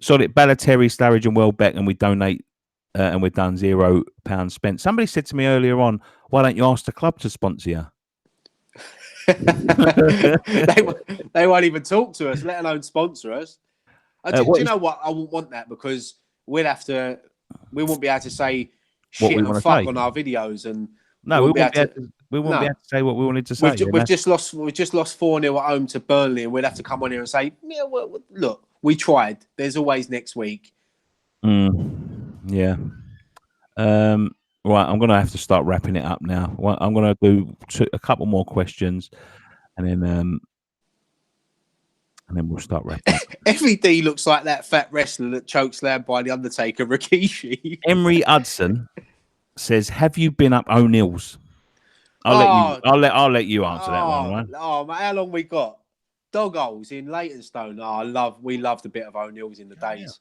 Solid Balotelli, Sturridge and Welbeck, and we donate, and we've done £0 spent. Somebody said to me earlier on, why don't you ask the club to sponsor you? They won't even talk to us, let alone sponsor us. Do you know what? I wouldn't want that because we won't be able to say shit and fuck on our videos, and no, we won't be able to say what we wanted to say. We've just lost 4-0 at home to Burnley, and we'd have to come on here and say, yeah, well, look, we tried. There's always next week. Yeah. Right, I'm going to have to start wrapping it up now. Well, I'm going to do a couple more questions, and then we'll start wrapping up. FED looks like that fat wrestler that chokeslammed by the Undertaker, Rikishi. Emery Hudson says, "Have you been up O'Neill's?" I'll let you answer that one. Right? Oh, mate, how long we got? Dog holes in Leytonstone. We loved a bit of O'Neill's in the days.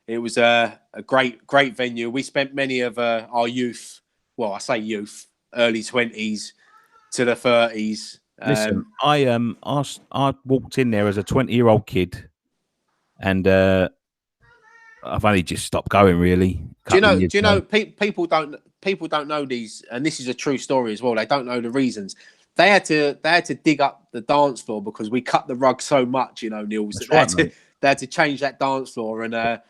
Yeah. It was a great venue. We spent many of our youth, well, I say youth, early 20s to the 30s, Listen, I walked in there as a 20-year-old kid, and I've only just stopped going. Really, Do you know? People don't know these, and this is a true story as well. They don't know the reasons. They had to dig up the dance floor because we cut the rug so much, Niels, that they had to change that dance floor, and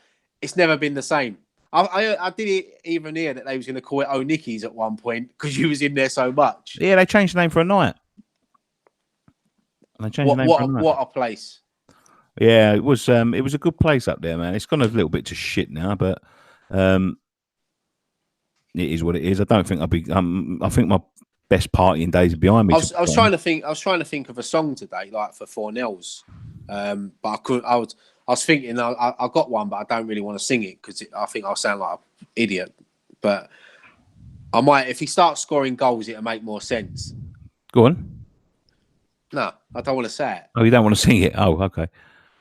it's never been the same. I did it even hear that they was going to call it O'Nicky's at one point because you was in there so much. Yeah, they changed the name for a night. What a place! Yeah, it was a good place up there, man. It's gone a little bit to shit now, but it is what it is. I don't think I'll be. I think my best partying days are behind me. I was trying to think of a song today, like for 4-0s, but I couldn't. I was thinking I got one, but I don't really want to sing it because I think I'll sound like an idiot. But I might, if he starts scoring goals, it'll make more sense. Go on. No, I don't want to say it. Oh, you don't want to sing it? Oh, okay.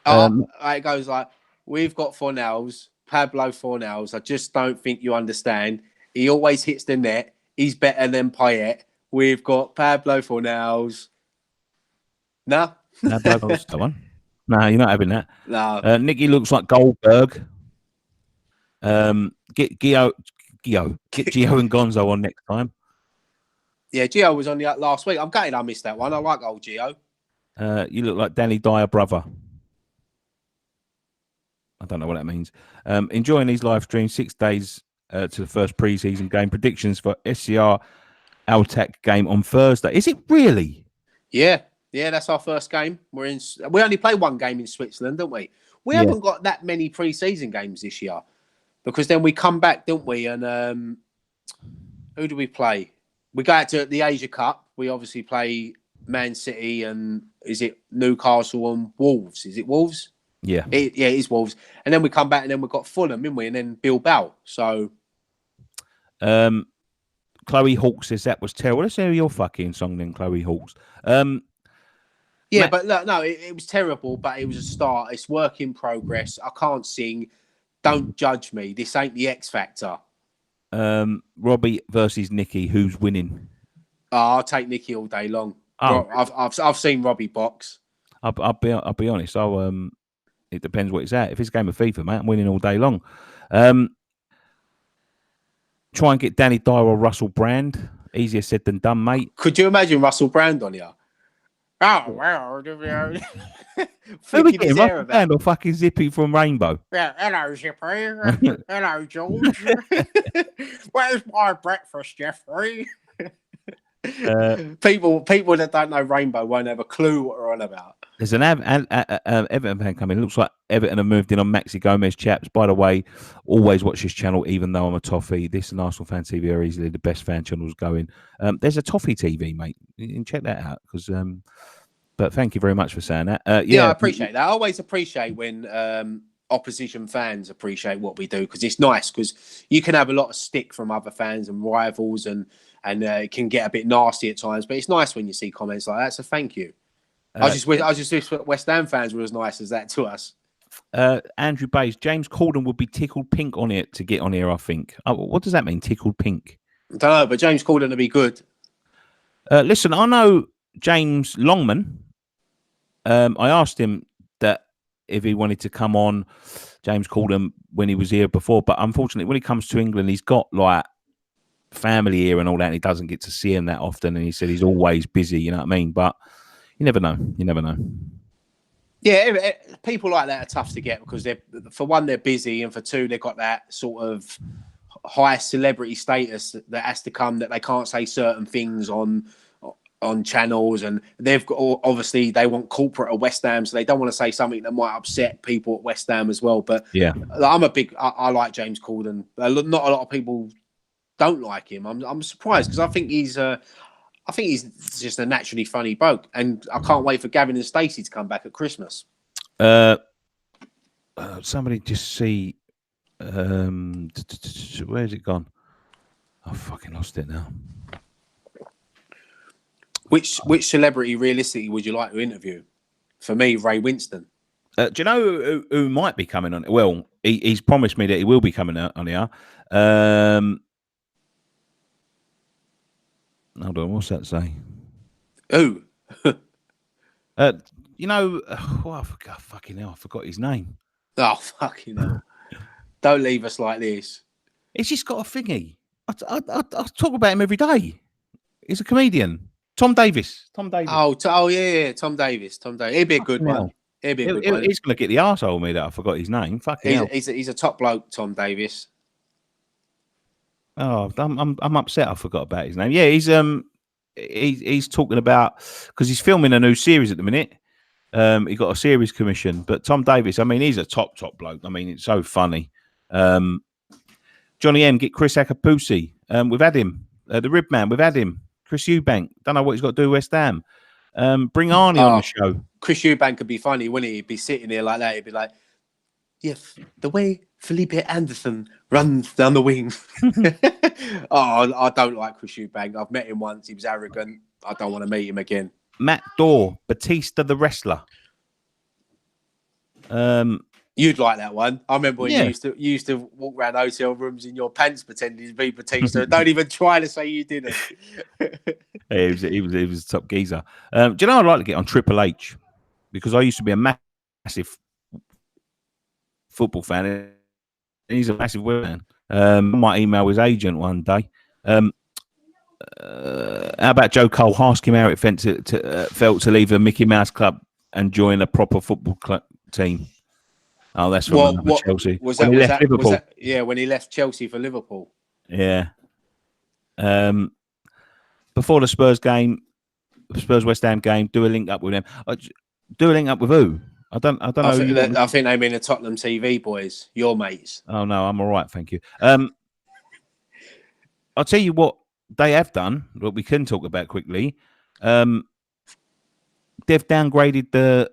It goes like, we've got 4-0s, Pablo 4-0s. I just don't think you understand. He always hits the net. He's better than Payet. We've got Pablo 4-0s. No? No, that one. No, you're not having that. No. Nicky looks like Goldberg. Get Gio and Gonzo on next time. Yeah, Gio was on the last week. I'm gutted I missed that one. I like old Gio. You look like Danny Dyer brother. I don't know what that means. Enjoying these live streams. 6 days to the first pre-season game. Predictions for SCR Altac game on Thursday. Is it really? Yeah, that's our first game. We only play one game in Switzerland, don't we? We haven't got that many pre-season games this year because then we come back, don't we? And who do we play? We go out to the Asia Cup. We obviously play Man City and is it Newcastle and Wolves? Is it Wolves? Yeah. It is Wolves. And then we come back and then we've got Fulham, didn't we? And then Bilbao. So Chloe Hawks says that was terrible. Let's hear your fucking song then, Chloe Hawks. But no, it was terrible, but it was a start. It's work in progress. I can't sing. Don't judge me. This ain't the X Factor. Robbie versus Nicky. Who's winning? Oh, I'll take Nicky all day long. Oh. I've seen Robbie box. I'll be honest. It depends what it's at. If it's a game of FIFA, mate, I'm winning all day long. Try and get Danny Dyer or Russell Brand. Easier said than done, mate. Could you imagine Russell Brand on here? Oh, wow. Flicking his hair about. Brand or fucking Zippy from Rainbow. Yeah, hello, Zippy. Hello, George. Where's my breakfast, Jeffrey? People that don't know Rainbow won't have a clue what we're on about. There's an Everton fan coming. It looks like Everton have moved in on Maxi Gomez, chaps. By the way, always watch this channel, even though I'm a Toffee. This and Arsenal Fan TV are easily the best fan channels going. There's a Toffee TV, mate. You can check that out. But thank you very much for saying that. Yeah, I appreciate that. I always appreciate when opposition fans appreciate what we do because it's nice because you can have a lot of stick from other fans and rivals and it can get a bit nasty at times. But it's nice when you see comments like that. So thank you. I just wish West Ham fans were as nice as that to us. Andrew Bays, James Corden would be tickled pink on it to get on here, I think. What does that mean, tickled pink? I don't know, but James Corden would be good. Listen, I know James Longman. I asked him that if he wanted to come on, James Corden, when he was here before, but unfortunately, when he comes to England, he's got like family here and all that, and he doesn't get to see him that often. And he said he's always busy, you know what I mean? But you never know. You never know. Yeah, people like that are tough to get because for one, they're busy, and for two, they've got that sort of high celebrity status that has to come that they can't say certain things on channels, and they've got obviously they want corporate at West Ham, so they don't want to say something that might upset people at West Ham as well. But yeah, I like James Corden. Not a lot of people don't like him. I'm surprised because I think he's just a naturally funny bloke, and I can't wait for Gavin and Stacey to come back at Christmas. Somebody just see where's it gone? I fucking lost it now. Which celebrity realistically would you like to interview? For me, Ray Winston. Do you know who might be coming on? Well, he's promised me that he will be coming on here. Hold on, what's that say? Who? You know, I forgot. Fucking hell, I forgot his name. Oh, fucking hell. Don't leave us like this. He's just got a thingy. I talk about him every day. He's a comedian. Tom Davis. Oh, yeah. Tom Davis. He'd be a good one. He'd be a good one. He's going to get the arsehole me that I forgot his name. Fucking hell. He's a top bloke, Tom Davis. Oh, I'm upset. I forgot about his name. Yeah, he's talking about because he's filming a new series at the minute. He got a series commission, but Tom Davis, I mean, he's a top bloke. I mean, it's so funny. Johnny M, get Chris Akapusi. We've had him. The Rib Man, we've had him. Chris Eubank, don't know what he's got to do with West Ham. Bring Arnie on the show. Chris Eubank could be funny, wouldn't he? He'd be sitting there like that. He'd be like, yeah, the way Felipe Anderson runs down the wing. I don't like Chris Eubank. I've met him once. He was arrogant. I don't want to meet him again. Matt Dorr, Batista the wrestler. You'd like that one. I remember when you used to walk around hotel rooms in your pants pretending to be Batista. Don't even try to say you didn't. He was a top geezer. Do you know I'd like to get on Triple H because I used to be a massive football fan. And he's a massive fan. I might email his agent one day. How about Joe Cole? Ask him how it felt to leave a Mickey Mouse club and join a proper football team. Oh, that's from Chelsea. When he left Chelsea for Liverpool. Yeah. Before the Spurs West Ham game, do a link up with them. Do a link up with who? I don't know. I think they mean the Tottenham TV boys, your mates. Oh no, I'm all right, thank you. I'll tell you what they have done. What we can talk about quickly. They've downgraded the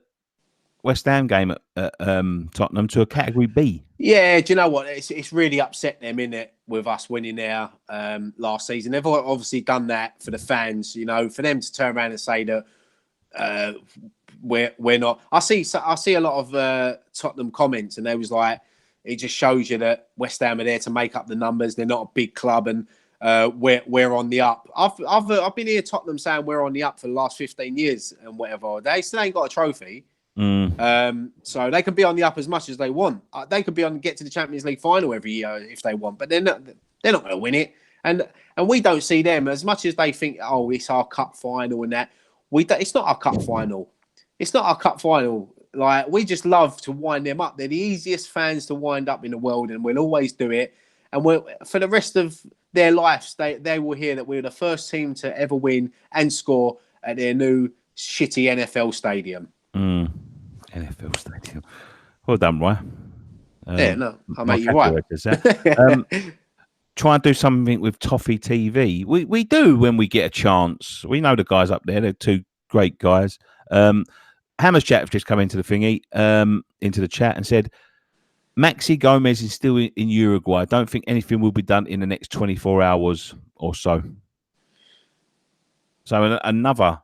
West Ham game at Tottenham to a Category B. Yeah, do you know what? It's really upset them, innit, with us winning there last season. They've obviously done that for the fans, you know, for them to turn around and say that we're not. I see a lot of Tottenham comments, and they was like, it just shows you that West Ham are there to make up the numbers. They're not a big club, and we're on the up. I've been here Tottenham saying we're on the up for the last 15 years and whatever. They still ain't got a trophy. So they can be on the up as much as they want. They could get to the Champions League final every year if they want, but they're not going to win it. And we don't see them as much as they think. Oh, it's our cup final and that. It's not our cup final. It's not our cup final. Like, we just love to wind them up. They're the easiest fans to wind up in the world, and we'll always do it. And for the rest of their lives, they will hear that we're the first team to ever win and score at their new shitty NFL stadium. NFL stadium. Well done, Ryan. I'll make you right. Try and do something with Toffee TV. We do when we get a chance. We know the guys up there. They're two great guys. Hammer's chat have just come into the thingy, into the chat and said, Maxi Gomez is still in Uruguay. I don't think anything will be done in the next 24 hours or so. So another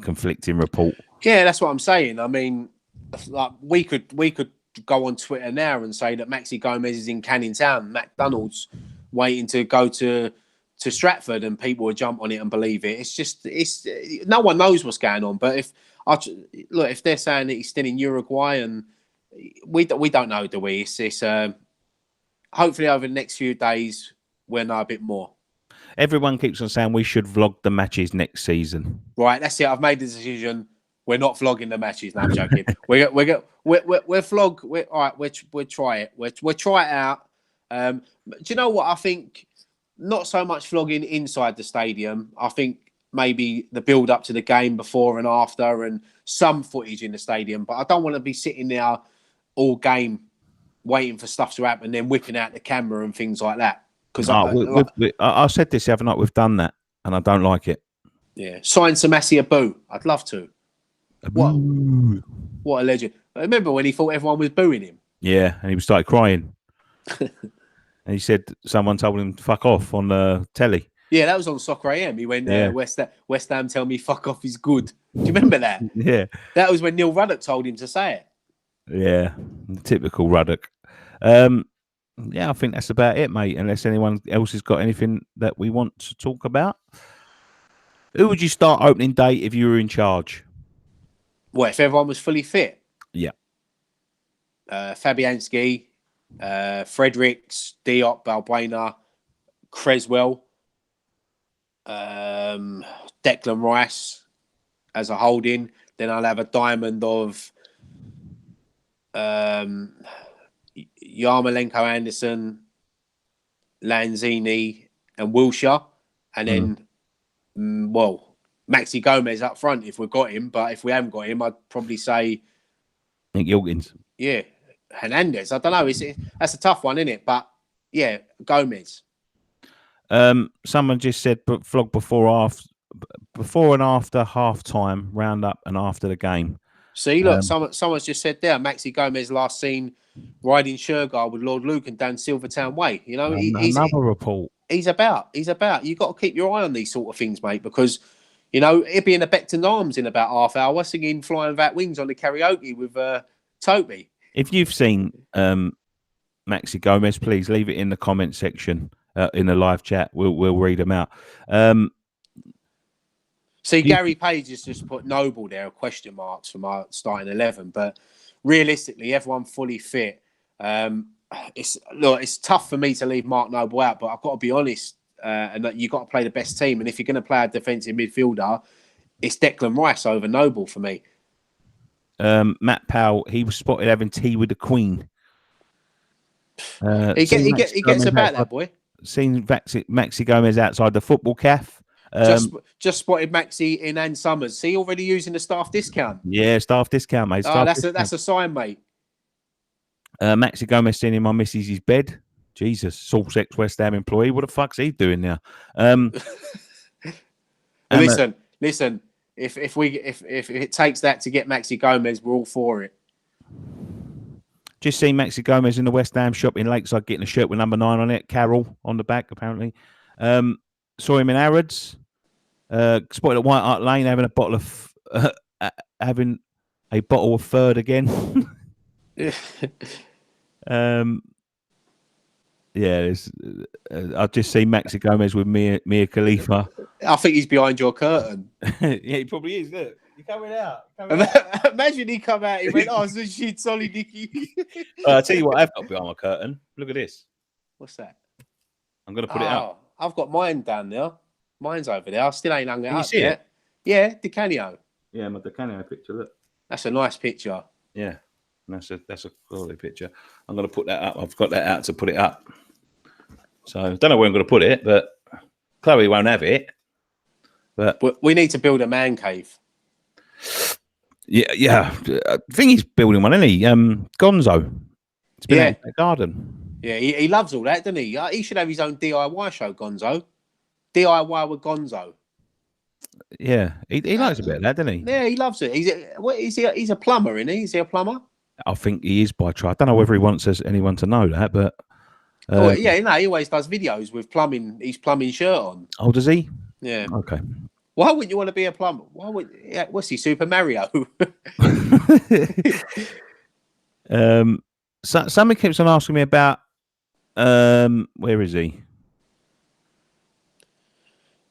conflicting report. Yeah, that's what I'm saying. I mean, like we could go on Twitter now and say that Maxi Gomez is in Canning Town, McDonald's, waiting to go to Stratford, and people would jump on it and believe it. It's no one knows what's going on. But if they're saying that he's still in Uruguay, and we don't know, do we? It's hopefully over the next few days we'll know a bit more. Everyone keeps on saying we should vlog the matches next season. Right, that's it. I've made the decision. We're not vlogging the matches. No, I'm joking. We'll vlog. We'll try it. We'll try it out. Do you know what I think? Not so much vlogging inside the stadium. I think maybe the build up to the game before and after, and some footage in the stadium. But I don't want to be sitting there all game waiting for stuff to happen, then whipping out the camera and things like that. Because I said this the other night. We've done that, and I don't like it. Yeah, sign Maxi a boo. I'd love to. What a legend! I remember when he thought everyone was booing him. Yeah, and he started crying. And he said someone told him to fuck off on the telly. Yeah, that was on Soccer AM. He went, West Ham tell me fuck off is good. Do you remember that? Yeah. That was when Neil Ruddock told him to say it. Yeah, typical Ruddock. Yeah, I think that's about it, mate. Unless anyone else has got anything that we want to talk about. Who would you start opening day if you were in charge? Well, if everyone was fully fit, Yeah. Fabianski, Fredericks, Diop, Balbuena, Creswell, Declan Rice as a holding. Then I'll have a diamond of Yarmolenko, Anderson, Lanzini, and Wilshere. And then, Maxi Gomez up front if we've got him. But if we haven't got him, I'd probably say Nick Yilkins. Yeah, Hernandez. I don't know. That's a tough one, isn't it? But yeah, Gomez. Someone just said flog before and after half time, round up and after the game. See, look, someone's just said there, Maxi Gomez last seen riding Shergar with Lord Lucan down Silvertown Way. You know, he's another report. He's about. You've got to keep your eye on these sort of things, mate, because you know he'll be in the Beckton Arms in about half hour singing "Flying Vat Wings" on the karaoke with Toby. If you've seen Maxi Gomez, please leave it in the comment section in the live chat. We'll read them out. See, Gary Page has just put Noble there, question marks from our starting 11. But realistically, everyone fully fit. It's tough for me to leave Mark Noble out, but I've got to be honest, and that you've got to play the best team. And if you're going to play a defensive midfielder, it's Declan Rice over Noble for me. Matt Powell, he was spotted having tea with the Queen. He gets about that, boy. Seen Maxi Gomez outside the football cafe. Just spotted Maxi in Ann Summers. See, already using the staff discount. Yeah, staff discount, mate. That's a sign, mate. Maxi Gomez seen in my missus' bed. Jesus, Source ex West Ham employee. What the fuck's he doing now? Listen. If it takes that to get Maxi Gomez, we're all for it. Just seen Maxi Gomez in the West Ham shop in Lakeside getting a shirt with number 9 on it. Carol on the back, apparently. Saw him in Harrods. Spotted at White Hart Lane having a bottle of third again. I've just seen Maxi Gomez with Mia Khalifa. I think he's behind your curtain. Yeah, he probably is. Look, you're coming out. Imagine he come out. He went, "Oh, so shit, sorry, Nicky." I'll tell you what, I've got behind my curtain. Look at this. What's that? I'm going to put it up. I've got mine down there. Mine's over there. I still ain't hung it up yet. It? Yeah, Di Canio. Yeah, my Di Canio picture. Look. That's a nice picture. Yeah, that's a quality picture. I'm going to put that up. I've got that out to put it up. So I don't know where I'm going to put it, but Chloe won't have it. But we need to build a man cave. Yeah. I think he's building one, isn't he? Gonzo. It's been out in the garden. Yeah, he loves all that, doesn't he? He should have his own DIY show, Gonzo. DIY with Gonzo. Yeah, he likes a bit of that, doesn't he? Yeah, he loves it. He's a plumber, isn't he? Is he a plumber? I think he is by trade. I don't know whether he wants anyone to know that, but he always does videos with plumbing. His plumbing shirt on. Oh, does he? Yeah. Okay. Why wouldn't you want to be a plumber? What's he, Super Mario? So somebody keeps on asking me about where is he?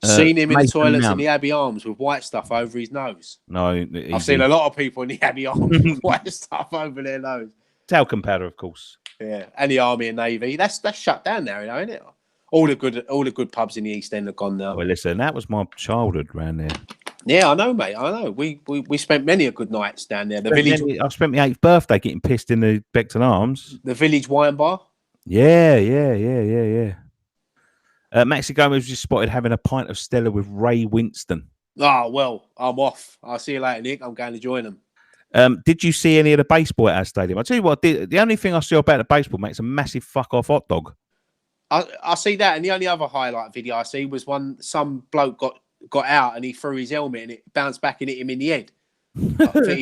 Seen him in the toilets in the Abbey Arms with white stuff over his nose. No, I've seen a lot of people in the Abbey Arms with white stuff over their nose. Talcum powder, of course. Yeah, and the Army and Navy. That's shut down now, isn't it? All the good pubs in the East End are gone now. Well, listen, that was my childhood around there. Yeah, I know, mate. I know. We spent many a good nights down there. I spent my 8th birthday getting pissed in the Beckton Arms. The Village Wine Bar. Yeah. Maxi Gomez was just spotted having a pint of Stella with Ray Winston. Oh, well, I'm off. I'll see you later, Nick. I'm going to join them. Did you see any of the baseball at our stadium? I'll tell you what, the only thing I saw about the baseball, mate, is a massive fuck-off hot dog. I see that, and the only other highlight video I see was some bloke got out and he threw his helmet and it bounced back and hit him in the head. I think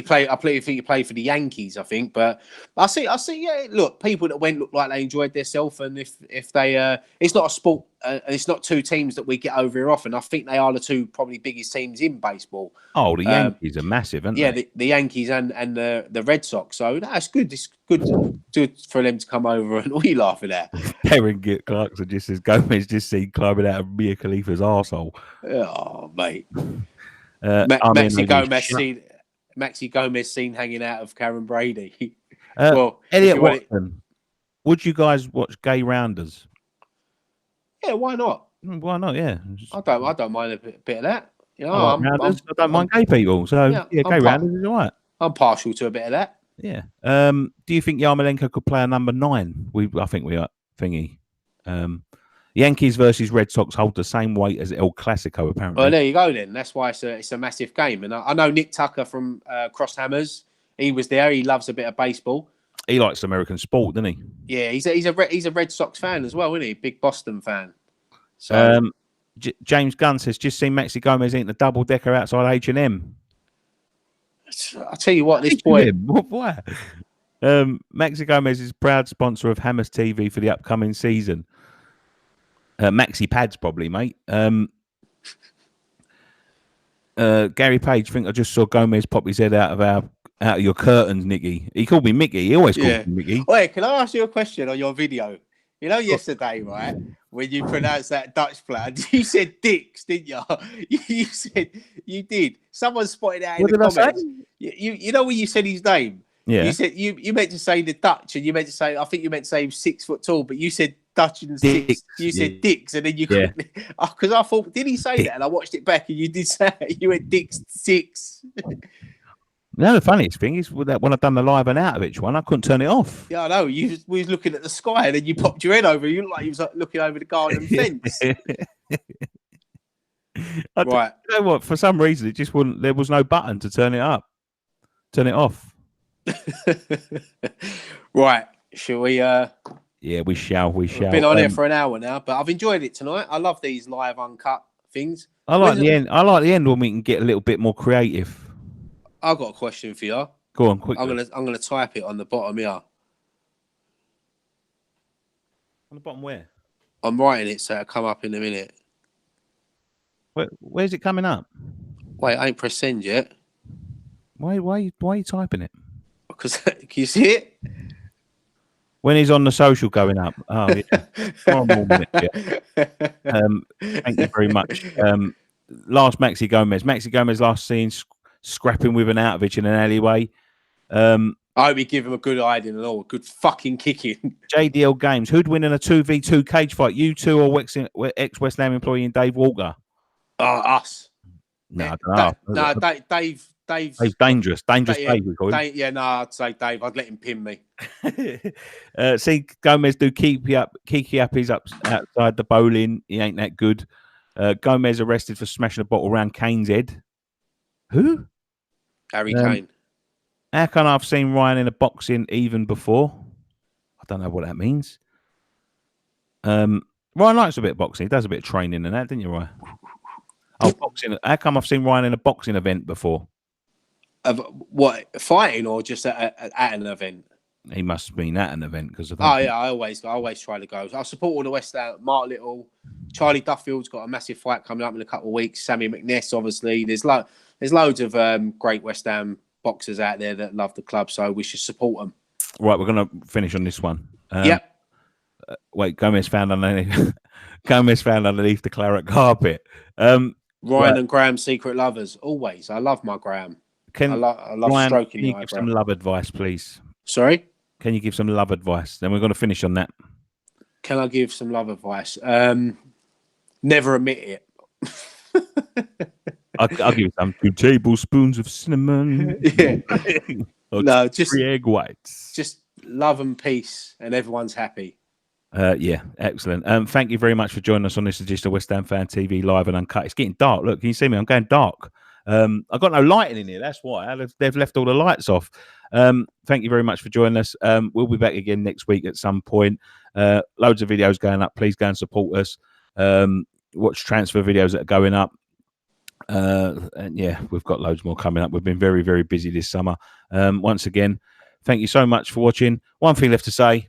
he played for the Yankees, I think. But I see. Yeah, look, people that went look like they enjoyed themselves, and if they, it's not a sport, and it's not two teams that we get over here often. I think they are the two probably biggest teams in baseball. Oh, the Yankees are massive, aren't they? The Yankees and the Red Sox. So that's good. It's good for them to come over, and we laughing at. Darren Clarkson just says Gomez just seen climbing out of Mia Khalifa's arsehole. Oh, mate. Maxi Gomez seen hanging out of Karen Brady. Well, Elliot Watson, would you guys watch Gay Rounders? Yeah, why not? Why not? Yeah, I don't mind a bit of that. You know, I don't mind gay people, so yeah, Gay Rounders is all right. I'm partial to a bit of that. Yeah. Do you think Yarmolenko could play a number 9? I think we are thingy. Yankees versus Red Sox hold the same weight as El Clasico, apparently. Well, there you go then. That's why it's a massive game. And I know Nick Tucker from Crosshammers. He was there. He loves a bit of baseball. He likes American sport, doesn't he? Yeah, he's a Red Sox fan as well, isn't he? Big Boston fan. So James Gunn says, just seen Maxi Gomez eating a double decker outside H&M. I'll tell you what, this boy. Why? Maxi Gomez is proud sponsor of Hammers TV for the upcoming season. Maxi pads, probably, mate. Gary Page, think I just saw Gomez pop his head out of your curtains, Nicky. He called me Mickey. He always called me Mickey. Wait, can I ask you a question on your video? You know, yesterday, right, when you pronounced that Dutch player, you said Dix, didn't you? You said you did. Someone spotted out in the comments. You know when you said his name? Yeah. You said you meant to say the Dutch, and you meant to say, I think you meant to say he was 6 foot tall, but you said Dutch and Dix. 6. You said Dix, and then you because I thought, did he say that? And I watched it back, and you did say it. You went Dix 6. No, the funniest thing is that when I done the live and out of each one, I couldn't turn it off. Yeah, I know. We was looking at the sky, and then you popped your head over. You looked like you was looking over the garden fence. Right. You know what? For some reason, it just wouldn't. There was no button to turn it off. Right. Shall we? Yeah, we shall. We've been on here for an hour now, but I've enjoyed it tonight. I love these live uncut things. I like the end. I like the end when we can get a little bit more creative. I've got a question for you. Go on, quick. I'm gonna type it on the bottom here. On the bottom where? I'm writing it, so it'll come up in a minute. Where's it coming up? Wait, I ain't pressed send yet. Why are you typing it? Because can you see it? When he's on the social going up. Oh yeah. Thank you very much. Last Maxi Gomez last seen scrapping with an Outovich in an alleyway. I hope you give him a good hiding and all, a good fucking kicking. JDL Games, who'd win in a 2v2 cage fight? You two or ex-West Ham employee and Dave Walker? Us. No, I don't know. Dave. He's dangerous. Dave, we call him. I'd say Dave. I'd let him pin me. See Gomez do kiki uppies up outside the bowling. He ain't that good. Gomez arrested for smashing a bottle around Kane's head. Who? Harry Kane. How can I've seen Ryan in a boxing even before? I don't know what that means. Ryan likes a bit of boxing. He does a bit of training and that, didn't you, Ryan? Oh, boxing. How come I've seen Ryan in a boxing event before? Of what, fighting or just at an event? He must have been at an event because of that. Oh yeah, I always try to go. I support all the West Ham. Mark Little, Charlie Duffield's got a massive fight coming up in a couple of weeks. Sammy McNess, obviously. There's loads of great West Ham boxers out there that love the club, so we should support them. Right, we're going to finish on this one. Yep. Wait, Gomez found underneath the claret carpet. Ryan and Graham's secret lovers. Always. I love my Graham. I love Ryan, stroking can you give some love advice, please? Sorry? Can you give some love advice? Then we're going to finish on that. Can I give some love advice? Never admit it. I'll give you some 2 tablespoons of cinnamon. Yeah. No, just 3 egg whites. Just love and peace, and everyone's happy. Yeah, excellent. Thank you very much for joining us on this edition of West Ham Fan TV Live and Uncut. It's getting dark. Look, can you see me? I'm going dark. I've got no lighting in here. That's why they've left all the lights off. Thank you very much for joining us. We'll be back again next week at some point. Loads of videos going up. Please go and support us. Watch transfer videos that are going up. And yeah, we've got loads more coming up. We've been very, very busy this summer. Once again, thank you so much for watching. One thing left to say: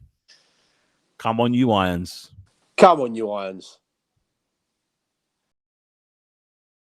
come on, you Irons! Come on, you Irons!